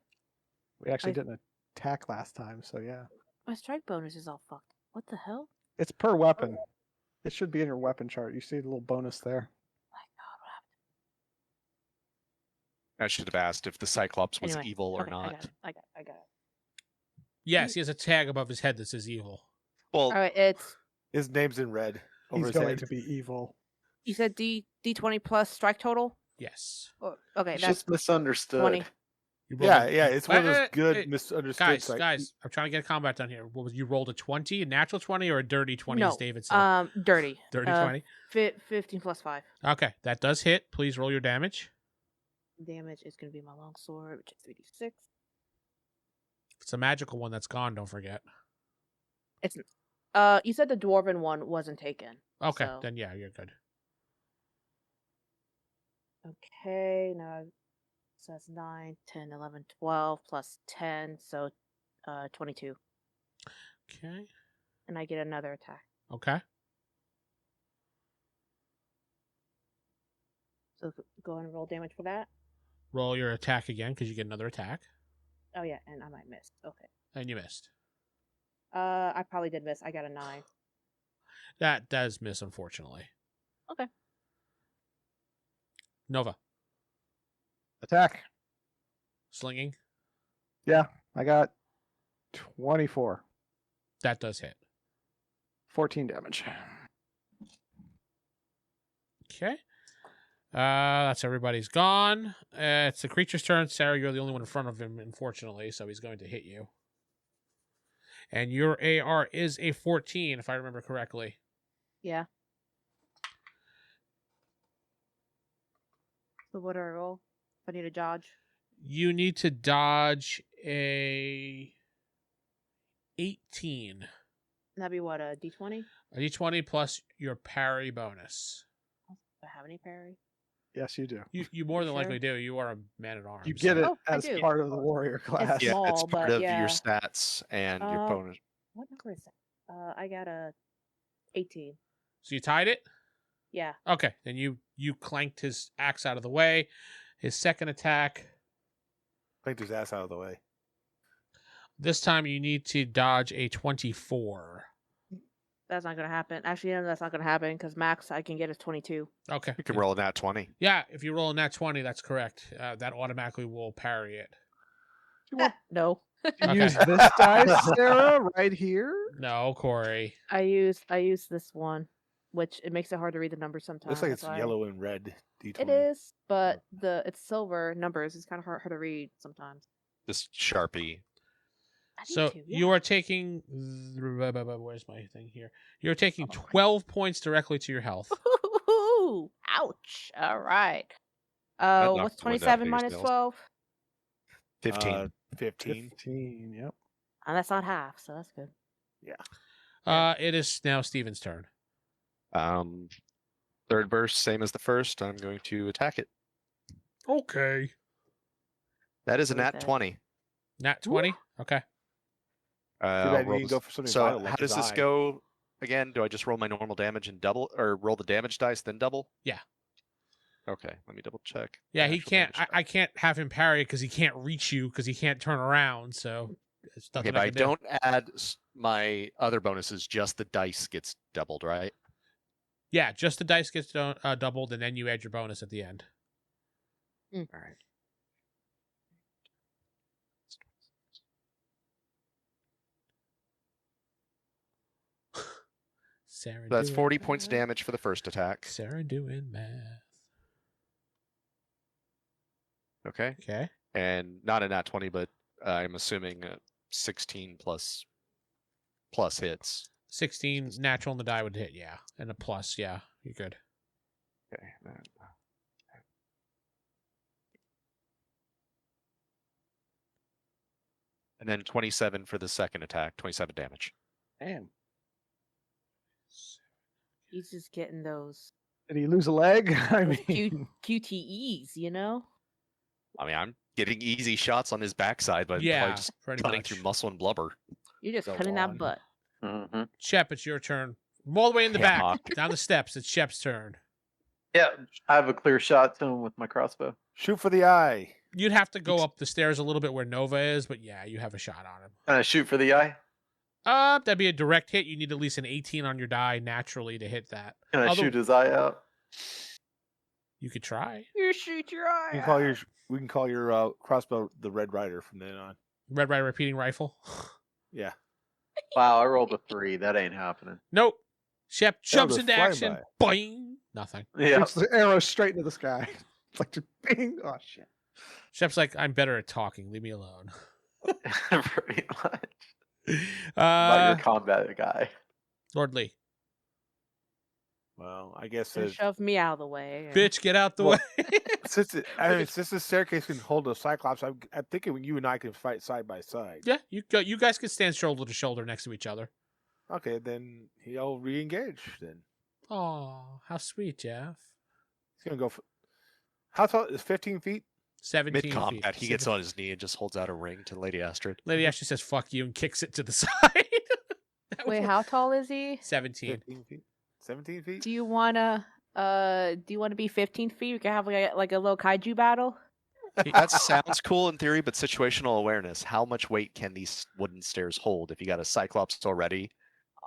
We actually I- didn't attack last time, so yeah. My strike bonus is all fucked. What the hell? It's per weapon. It should be in your weapon chart. You see the little bonus there. My God, what happened? I should have asked if the Cyclops was Anyway, evil or okay, not. I got it. Yes, he has a tag above his head that says evil. Well, All right, it's His name's in red over He's his going head. to be evil. you said D20 plus strike total. Yes. Okay, It's that's just misunderstood. 20. You rolled Yeah, a- yeah, it's one of those Hey, good hey, misunderstood. Guys, I'm trying to get combat done here. What was you rolled a 20, a natural 20, or a dirty 20, as No, David said? Dirty. Dirty 20. 15 plus 5. Okay, that does hit. Please roll your damage. Damage is going to be my longsword, which is 3d6. If it's a magical one that's gone, don't forget. It's you said the dwarven one wasn't taken. Okay, so- then yeah, you're good. Okay, now so that's 9, 10, 11, 12 plus 10, so 22. Okay. And I get another attack. Okay. So go ahead and roll damage for that. Roll your attack again because you get another attack. Oh yeah, and I might miss. Okay. And you missed. I probably did miss. I got a 9. That does miss, unfortunately. Okay. Nova. Attack. Slinging. I got 24. That does hit. 14 damage. Okay. That's everybody's gone. It's the creature's turn. Sarah, you're the only one in front of him, unfortunately, so he's going to hit you. And your AR is a 14, if I remember correctly. Yeah. So what do I roll? If I need to dodge. You need to dodge a 18. That'd be what, a d20? A d20 plus your parry bonus. Do I have any parry? Yes, you do. You more than Sure. likely do. You are a man at arms. You get it Oh, I as do. part of the warrior class. It's yeah, it's small, part but of yeah. your stats and your Uh, bonus. What number is that? I got a 18. So you tied it? Yeah. Okay. Then you clanked his axe out of the way. His second attack. Clanked his ass out of the way. This time you need to dodge a 24. That's not going to happen. Actually, no, that's not going to happen because max I can get is 22. Okay. You can roll a nat 20. Yeah, if you roll a nat 20, that's correct. That automatically will parry it. No. You Okay. use this dice, Sarah, right here. No, Corey. I use this one, which it makes it hard to read the numbers sometimes. Looks like that's it's why- yellow and red. D20. It is, but it's silver numbers. It's kind of hard to read sometimes. This Sharpie. I need So to, you are taking. Where's my thing here? You're taking 12 points directly to your health. Ooh, ouch. All right. knocked What's the wind out of 27 your minus sails. 12? 15. 15. 15. Yep. That's not half, so that's good. It is now Steven's turn. Third burst, same as the first. I'm going to attack it. Okay. That is a What is nat that? 20. Nat 20? Okay. Too I'll bad you roll didn't this- go for something So vital how like does his this eye. go again? Do I just roll my normal damage and double, or roll the damage dice then double? Yeah. Okay, let me double check. Yeah, the he actual can't. damage I can't have him parry because he can't reach you because he can't turn around. So it's Okay, nothing but I can do. don't add my other bonuses. Just the dice gets doubled, right? Yeah, just the dice gets doubled, and then you add your bonus at the end. All right. Sarah. So that's doing 40 points math. damage for the first attack. Sarah doing math. Okay, Okay. and not a nat 20, but I'm assuming 16 plus hits. 16 natural on the die would hit, yeah. And a plus, yeah. You're good. Okay. And then 27 for the second attack, 27 damage. Damn. He's just getting those Did he lose a leg? I those mean, QTEs, you know? I mean, I'm getting easy shots on his backside, but Yeah, probably just pretty cutting much. through muscle and blubber. You're just Go cutting on. that butt. Mm-hmm. Shep, it's your turn. From all the way in the Yeah, back, Hawk. down the steps. It's Shep's turn. Yeah, I have a clear shot to him with my crossbow. Shoot for the eye. You'd have to go up the stairs a little bit where Nova is, but yeah, you have a shot on him. Can I shoot for the eye? That'd be a direct hit. You need at least an 18 on your die naturally to hit that. Can I shoot his eye out? You could try. You shoot your eye. We can call your crossbow the Red Rider from then on. Red Rider repeating rifle. Yeah. Wow, I rolled a 3. That ain't happening. Nope. Shep jumps was into flying action. Boing. Nothing. Yeah. Shoots the arrow straight into the sky. It's like just bing. Oh shit. Shep's like, I'm better at talking. Leave me alone. Pretty much. About your combat guy. Lord Lee. Well, I guess So shove me out of the way. Bitch, get out the Well, way. since the staircase can hold a cyclops, I'm thinking you and I can fight side by side. Yeah, you guys can stand shoulder to shoulder next to each other. Okay, then he'll re-engage. Then Oh, how sweet, Geoff. he's gonna go. How tall is 15 feet? 17 Mid combat, feet. he gets on his knee and just holds out a ring to Lady Astrid. Lady Ashley says, fuck you, and kicks it to the side. That Wait, was- how tall is he? 17. 15 feet. 17 feet. Do you wanna be 15 feet? We can have like a little kaiju battle. That sounds cool in theory, but situational awareness. How much weight can these wooden stairs hold? If you got a cyclops already,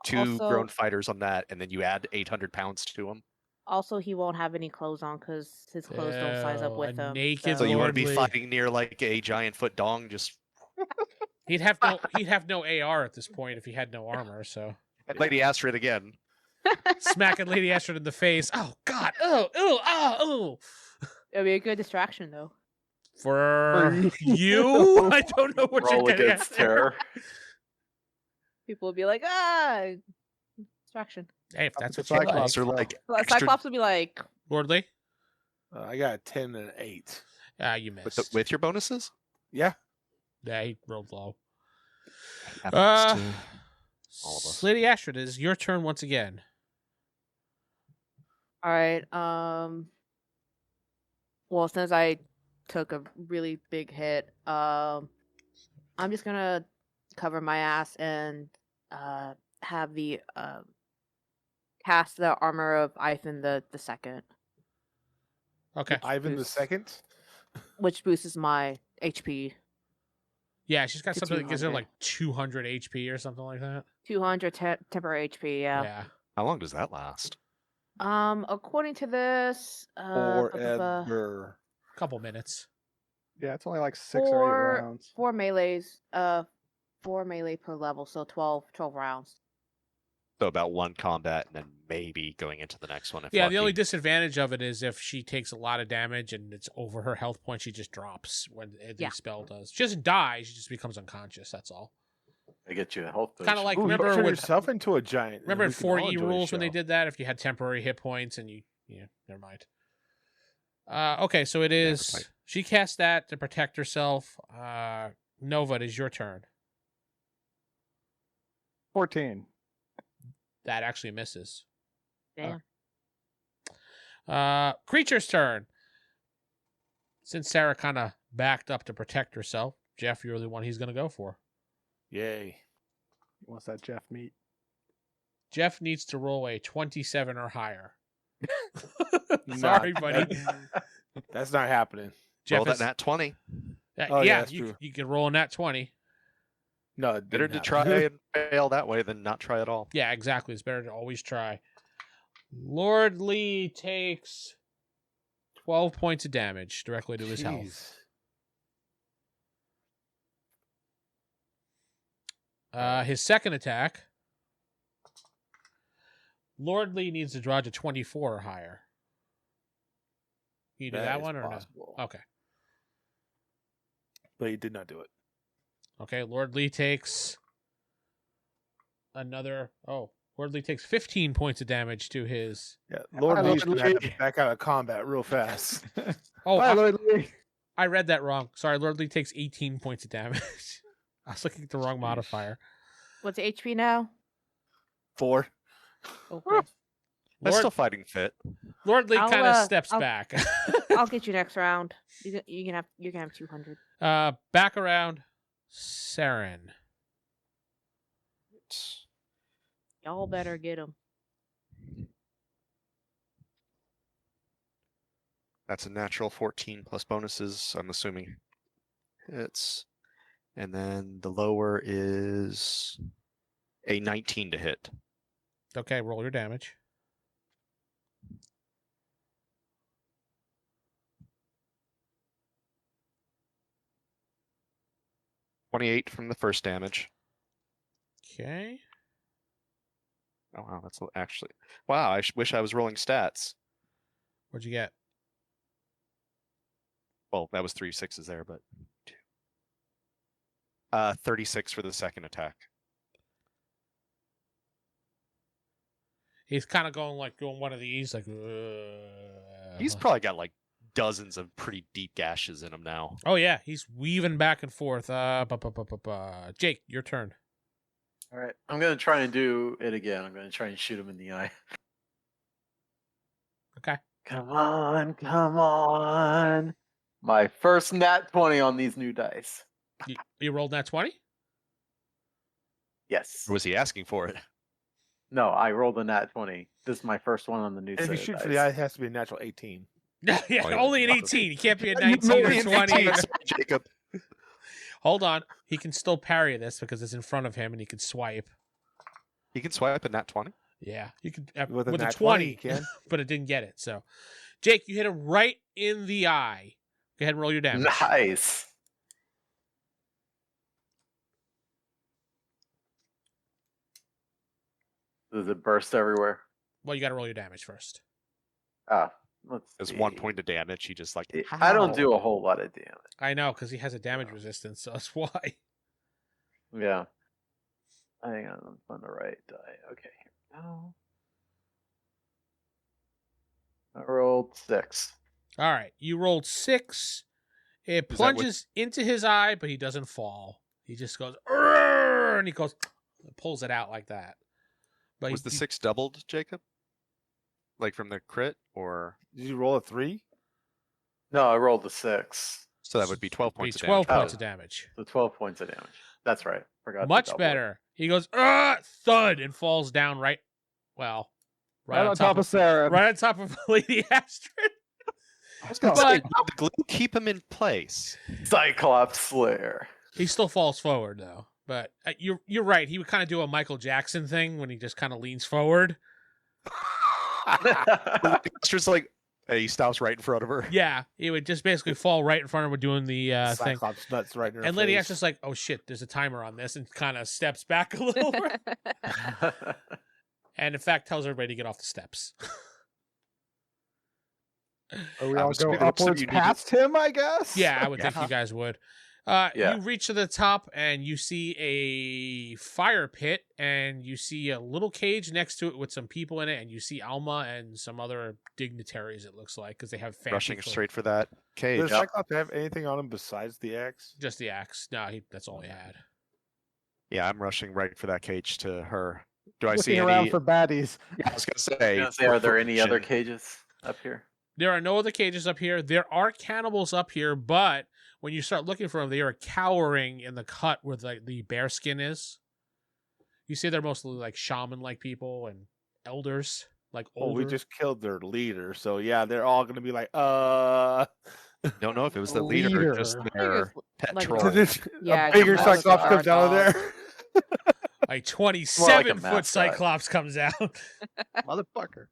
two Also- grown fighters on that, and then you add 800 pounds to him. Also, he won't have any clothes on because his clothes don't size up Ew, with a him. naked So you want to be Lordly. fighting near like a giant foot dong, just He'd have no AR at this point if he had no armor, so and Lady Astrid again. smacking Lady Astrid in the face. Oh god. Oh. It'll be a good distraction, though. For you? I don't know what Roll you're getting against at there. terror. People will be like, distraction. Hey, if Up that's to what you like. Cyclops. Are like extra, Cyclops will be like, Lordly? I got a 10 and an 8. You with, missed. with your bonuses. Yeah. Yeah, he rolled low. Happens to all of us. Lady Astrid, it is your turn once again. all right. Well, since I took a really big hit, I'm just gonna cover my ass and have the cast the armor of Ivan the second, Okay. Ivan the Boost. second. which boosts my HP Yeah, she's got to something that gives her 200. like 200 HP or something like that. 200 temporary HP. Yeah. How long does that last? According to this, Forever. Couple minutes. Yeah, it's only like 6 or 8 rounds. 4 melees, 4 melee per level, so 12 rounds. So about one combat, and then maybe going into the next one. If Yeah, lucky. the only disadvantage of it is if she takes a lot of damage and it's over her health point, she just drops when the Yeah. spell does. She doesn't die, she just becomes unconscious, that's all. I get you a health Kinda potion. like- Ooh, you remember turn when- yourself into a giant. and Remember in we can all 4E enjoy the rules when they show. did that? If you had temporary hit points and yeah, never mind. Okay, so it is. fight. She cast that to protect herself. Nova, it is your turn. 14. That actually misses. Damn. Creature's turn. Since Sarah kind of backed up to protect herself, Geoff, you're the one he's going to go for. Yay. What's that Jeff meat? Geoff needs to roll a 27 or higher. Nah, Sorry, buddy. That's not happening. Roll Geoff that is, nat 20. Oh, yeah, that's you true. you can roll a nat 20. No, it Better didn't to try happen. and fail that way than not try at all. Yeah, exactly. It's better to always try. Lord Lee takes 12 points of damage directly to his health. Jeez. His second attack, Lord Lee needs to draw to 24 or higher. Can you do that is one or possible. no? Okay. But he did not do it. Okay, Lord Lee takes another. Oh, Lord Lee takes 15 points of damage to his. Yeah, Lord Lord Lee's gonna have to Lee. back out of combat real fast. Oh, Bye, Lord Lee. I read that wrong. Sorry, Lord Lee takes 18 points of damage. I was looking at the wrong modifier. What's HP now? 4. Okay. That's Lord, still fighting fit. Lord Lee I'll, kind of uh, steps I'll- back. I'll get you next round. You can have 200. Back around Seran. Y'all better get him. That's a natural 14 plus bonuses, I'm assuming. Hits. And then the lower is a 19 to hit. Okay, roll your damage. $28 from the first damage. Okay. Oh wow, that's actually wow. I wish I was rolling stats. What'd you get? Well, that was 3 6s there, but 36 for the second attack. He's kind of going one of these, like. He's probably got like dozens of pretty deep gashes in him now. Oh yeah, he's weaving back and forth. Jake, your turn. All right, I'm gonna try and do it again. I'm gonna try and shoot him in the eye. Okay. Come on, come on! My first nat 20 on these new dice. You rolled that 20? Yes. Or was he asking for it? No, I rolled a nat 20. This is my first one on the new. And if you set of shoot for dice. the eye, it has to be a natural 18. Yeah, Oh, yeah. only an 18. He can't be a You 19 or only 20. 18, Jacob. Hold on. He can still parry this because it's in front of him and he can swipe. He can swipe a nat 20. Yeah, you could With a with a nat 20, 20, he can. but it didn't get it. So, Jake, you hit him right in the eye. Go ahead and roll your damage. Nice. Does it burst everywhere? Well, you got to roll your damage first. Let's There's see. 1 point of damage. He just like I don't How? do a whole lot of damage. I know because he has a damage resistance, so that's why. Yeah. Hang on, on the right die. Okay, here we go. I rolled 6. All right, you rolled 6. It Is that what- plunges into his eye, but he doesn't fall. He just goes, "Arrgh!" and he goes, pulls it out like that. But Was the 6 doubled, Jacob? Like from the crit, or Did you roll a 3? No, I rolled a 6. so that would be 12 be points of 12 damage. points of damage. So 12 points of damage. That's right. Forgot. to Much double it. better. He goes, thud, and falls down right Right on top of Sarah. right on top of Lady Astrid. I was gonna But- say, the glue keep him in place. Cyclops Slayer. He still falls forward though. But you're right. He would kind of do a Michael Jackson thing when he just kind of leans forward. It's just like he stops right in front of her. Yeah, he would just basically fall right in front of her doing the thing. Cyclops nuts right in her And Lady face. Astrids like, oh shit, there's a timer on this, and kind of steps back a little. And in fact tells everybody to get off the steps. Or we I all was go gonna say upwards you need past him, I guess. Yeah, I would think Yeah. you guys would. Yeah. You reach to the top and you see a fire pit and you see a little cage next to it with some people in it, and you see Alma and some other dignitaries, it looks like, because they have fancy Rushing clothes. straight for that cage. Does Cyclops have anything on him besides the axe? Just the axe. No, that's all he had. Yeah, I'm rushing right for that cage to her. Do I Looking see around any? for baddies. I was gonna say. Are there any other vision. cages up here? There are no other cages up here. There are cannibals up here, but when you start looking for them, they are cowering in the cut where the bear skin is. You see they're mostly like shaman-like people and elders, like Well, older. we just killed their leader, so yeah, they're all gonna be like, Don't know if it was the leader or just Leader. their pet like troll. Yeah, a bigger come on, Cyclops guard comes out of dog. there. A More like a 27-foot mascot. cyclops comes out. Motherfucker.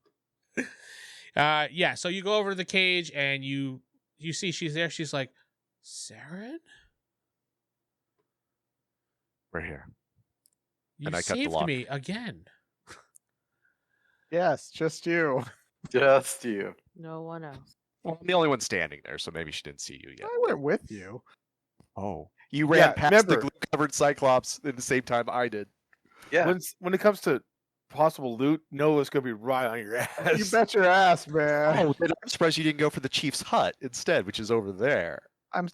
Yeah, so you go over to the cage and you see she's there. She's like, Seran? We're here. You And I cut the saved lock. me again. Yes, just you. Just you. No one else. Well, I'm the only one standing there, so maybe she didn't see you yet. I went with you. Oh, you ran Yeah, past the remember- glue-covered Cyclops at the same time I did. Yeah. When it comes to possible loot, Noah's gonna be right on your ass. You bet your ass, man. Oh, then I'm surprised you didn't go for the chief's hut instead, which is over there.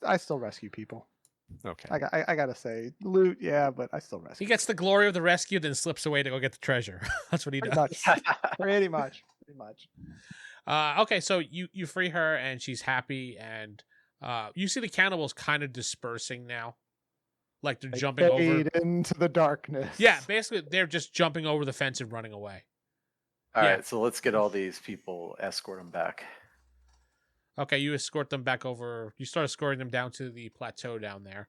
I still rescue people. Okay. I gotta say, loot, yeah, but I still He rescue. gets the glory of the rescue, then slips away to go get the treasure. That's what he Pretty does. much. Pretty much. Pretty much. Okay, so you free her and she's happy, and you see the cannibals kind of dispersing now, like they're They jumping over. fade into the darkness. Yeah, basically they're just jumping over the fence and running away. All Yeah. right, so let's get all these people, escort them back. Okay, you escort them back over. You start escorting them down to the plateau down there.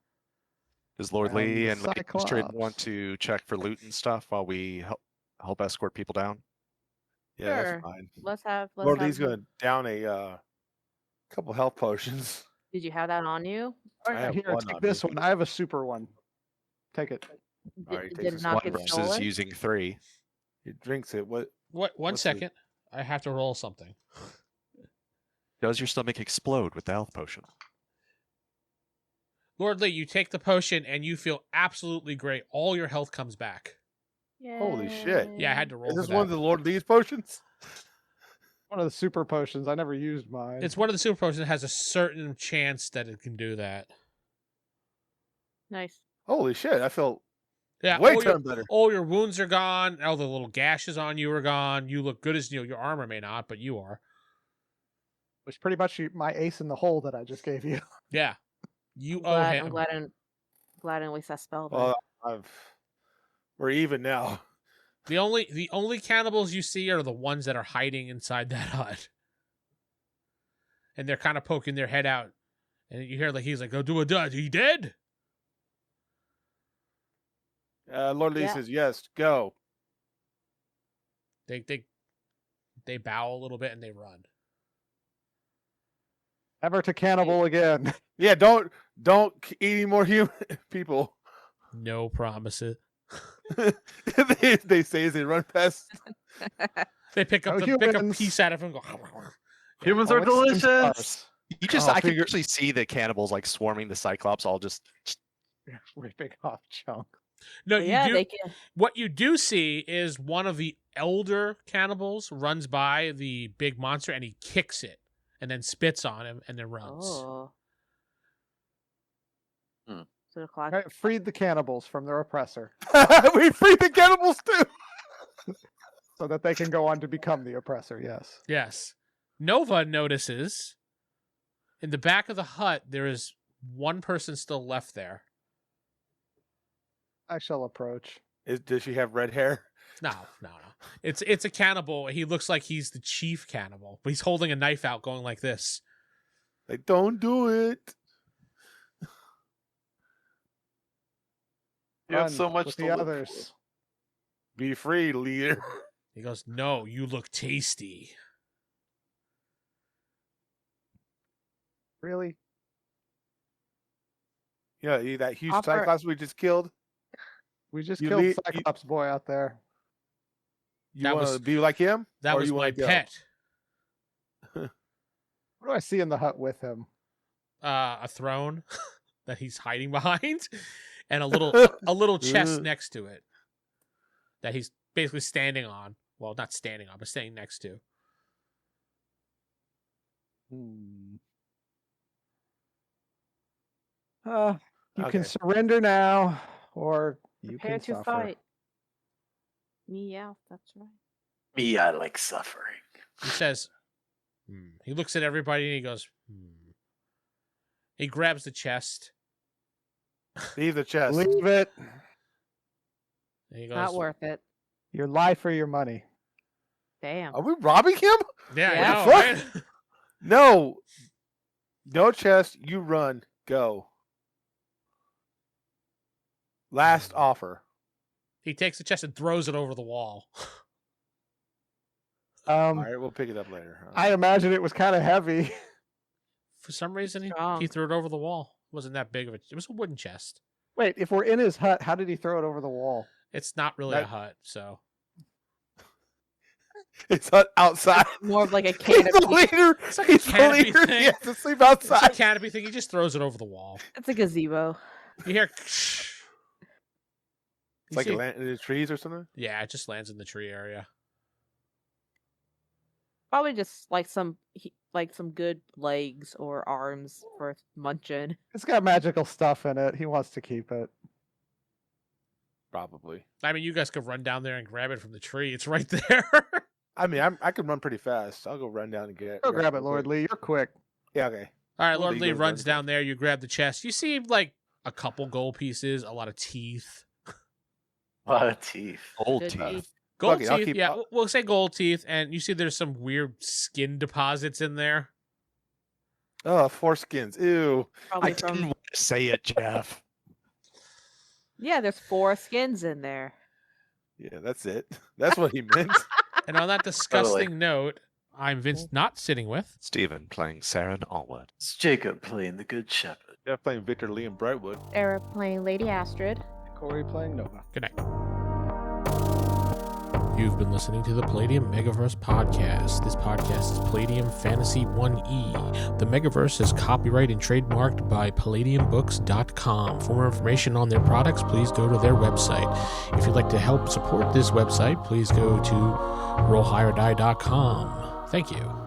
Does Lord And Lee the and Lady Astrid Cyclops. want to check for loot and stuff while we help escort people down? Yeah, Sure. that's fine. Let's have. Lord have Lee's them- going to down a couple health potions. Did you have that on you? I have Here, one take on this me. one. I have a super one. Take it. All right, Did takes it us not One get versus stolen? using 3. It drinks it. What? One What's the- second. I have to roll something. Does your stomach explode with the health potion? Lord Lee, you take the potion and you feel absolutely great. All your health comes back. Holy shit. Yeah, I had to roll Is for this that. one of the Lord Lee's potions? One of the super potions. I never used mine. It's one of the super potions that has a certain chance that it can do that. Nice. Holy shit! I feel Yeah, way all your, ton better. all your wounds are gone. All the little gashes on you are gone. You look good as your armor may not, but you are. Which pretty much my ace in the hole that I just gave you. Yeah, you I'm owe glad, him. I'm glad I at least that spell. Then. Well, we're even now. The only cannibals you see are the ones that are hiding inside that hut, and they're kind of poking their head out, and you hear he's like, "Go do a dud. He dead?" Lord Lee Yeah. says yes. Go. They bow a little bit and they run. Never to cannibal again. Yeah, don't eat any more human people. No promises. they say as they run past. They pick up No pick a humans. piece out of him. And go, Humans Oh, are it's Sim delicious. Stars. You just, Oh, I can figure- actually see the cannibals like swarming the Cyclops, all just. Ripping off chunks. no, But you yeah, do. they can. What you do see is one of the elder cannibals runs by the big monster and he kicks it and then spits on him and then runs. Oh. Hmm. So the clock. Right, freed the cannibals from their oppressor We free the cannibals too. so that they can go on to become the oppressor. Yes. Yes. Nova notices in the back of the hut there is one person still left there. I shall approach. Does she have red hair? No. It's a cannibal. He looks like he's the chief cannibal, but he's holding a knife out going like this. Like, don't do it. You have Run so much with to the look others. Be free, leader. He goes, "No, you look tasty." Really? Yeah, that huge Offer- Cyclops we just killed. We just You killed lead- Cyclops boy out there. You That want to was- be like him? That Or was you my wanna go? pet. What do I see in the hut with him? A throne that he's hiding behind, and a little chest next to it that he's basically standing on. Well, not standing on, but standing next to. Hmm. You Okay. can surrender now, or you Prepare can to suffer. fight. Meow. That's right. Me, I like suffering. He says, He looks at everybody and he goes, He grabs the chest. Leave the chest. Leave it. And he goes, Not worth it. Your life or your money. Damn. Are we robbing him? Yeah, Yeah. I know, What the right? No. No chest. You run. Go. Last offer. He takes the chest and throws it over the wall. All right, we'll pick it up later. I imagine it was kind of heavy. For some reason, he Strong. threw it over the wall. It wasn't that big of it was a wooden chest. Wait, if we're in his hut, how did he throw it over the wall? It's not really a That- hut, so. It's not outside. More of like a He's canopy. the leader. It's like a He's the canopy leader. thing. He has to sleep It's a outside. canopy thing. He just throws it over the wall. It's a gazebo. You hear. It's You like see- it landed in the trees or something. Yeah, it just lands in the tree area. Probably just like some good legs or arms for munching. It's got magical stuff in it. He wants to keep it. Probably. I mean, you guys could run down there and grab it from the tree. It's right there. I mean, I can run pretty fast. I'll go run down and get it. Go grab it, Lord Lee. You're quick. Yeah, okay. All right, Well, Lord he Lee goes runs down. down there. You grab the chest. You see, like, a couple gold pieces, a lot of teeth. A lot of teeth. Old Good teeth. teeth. Gold Fuck it, I'll teeth, keep- yeah, I'll- we'll say gold teeth. And you see there's some weird skin deposits in there. Oh, foreskins. Ew. Probably I from. didn't want to say it, Jeff. Yeah, there's 4 skins in there. Yeah, that's it. That's what he meant. And on that disgusting note, I'm Vince, not sitting with. Steven playing Seran Alma. It's Jacob playing the Good Shepherd. Jeff playing Victor Lee and Brightwood. Era playing Lady Astrid. Corey playing Nova. Good night. You've been listening to the Palladium Megaverse podcast. This podcast is Palladium Fantasy 1E. The Megaverse is copyright and trademarked by palladiumbooks.com. For more information on their products, please go to their website. If you'd like to help support this website, please go to rollhighordie.com. Thank you.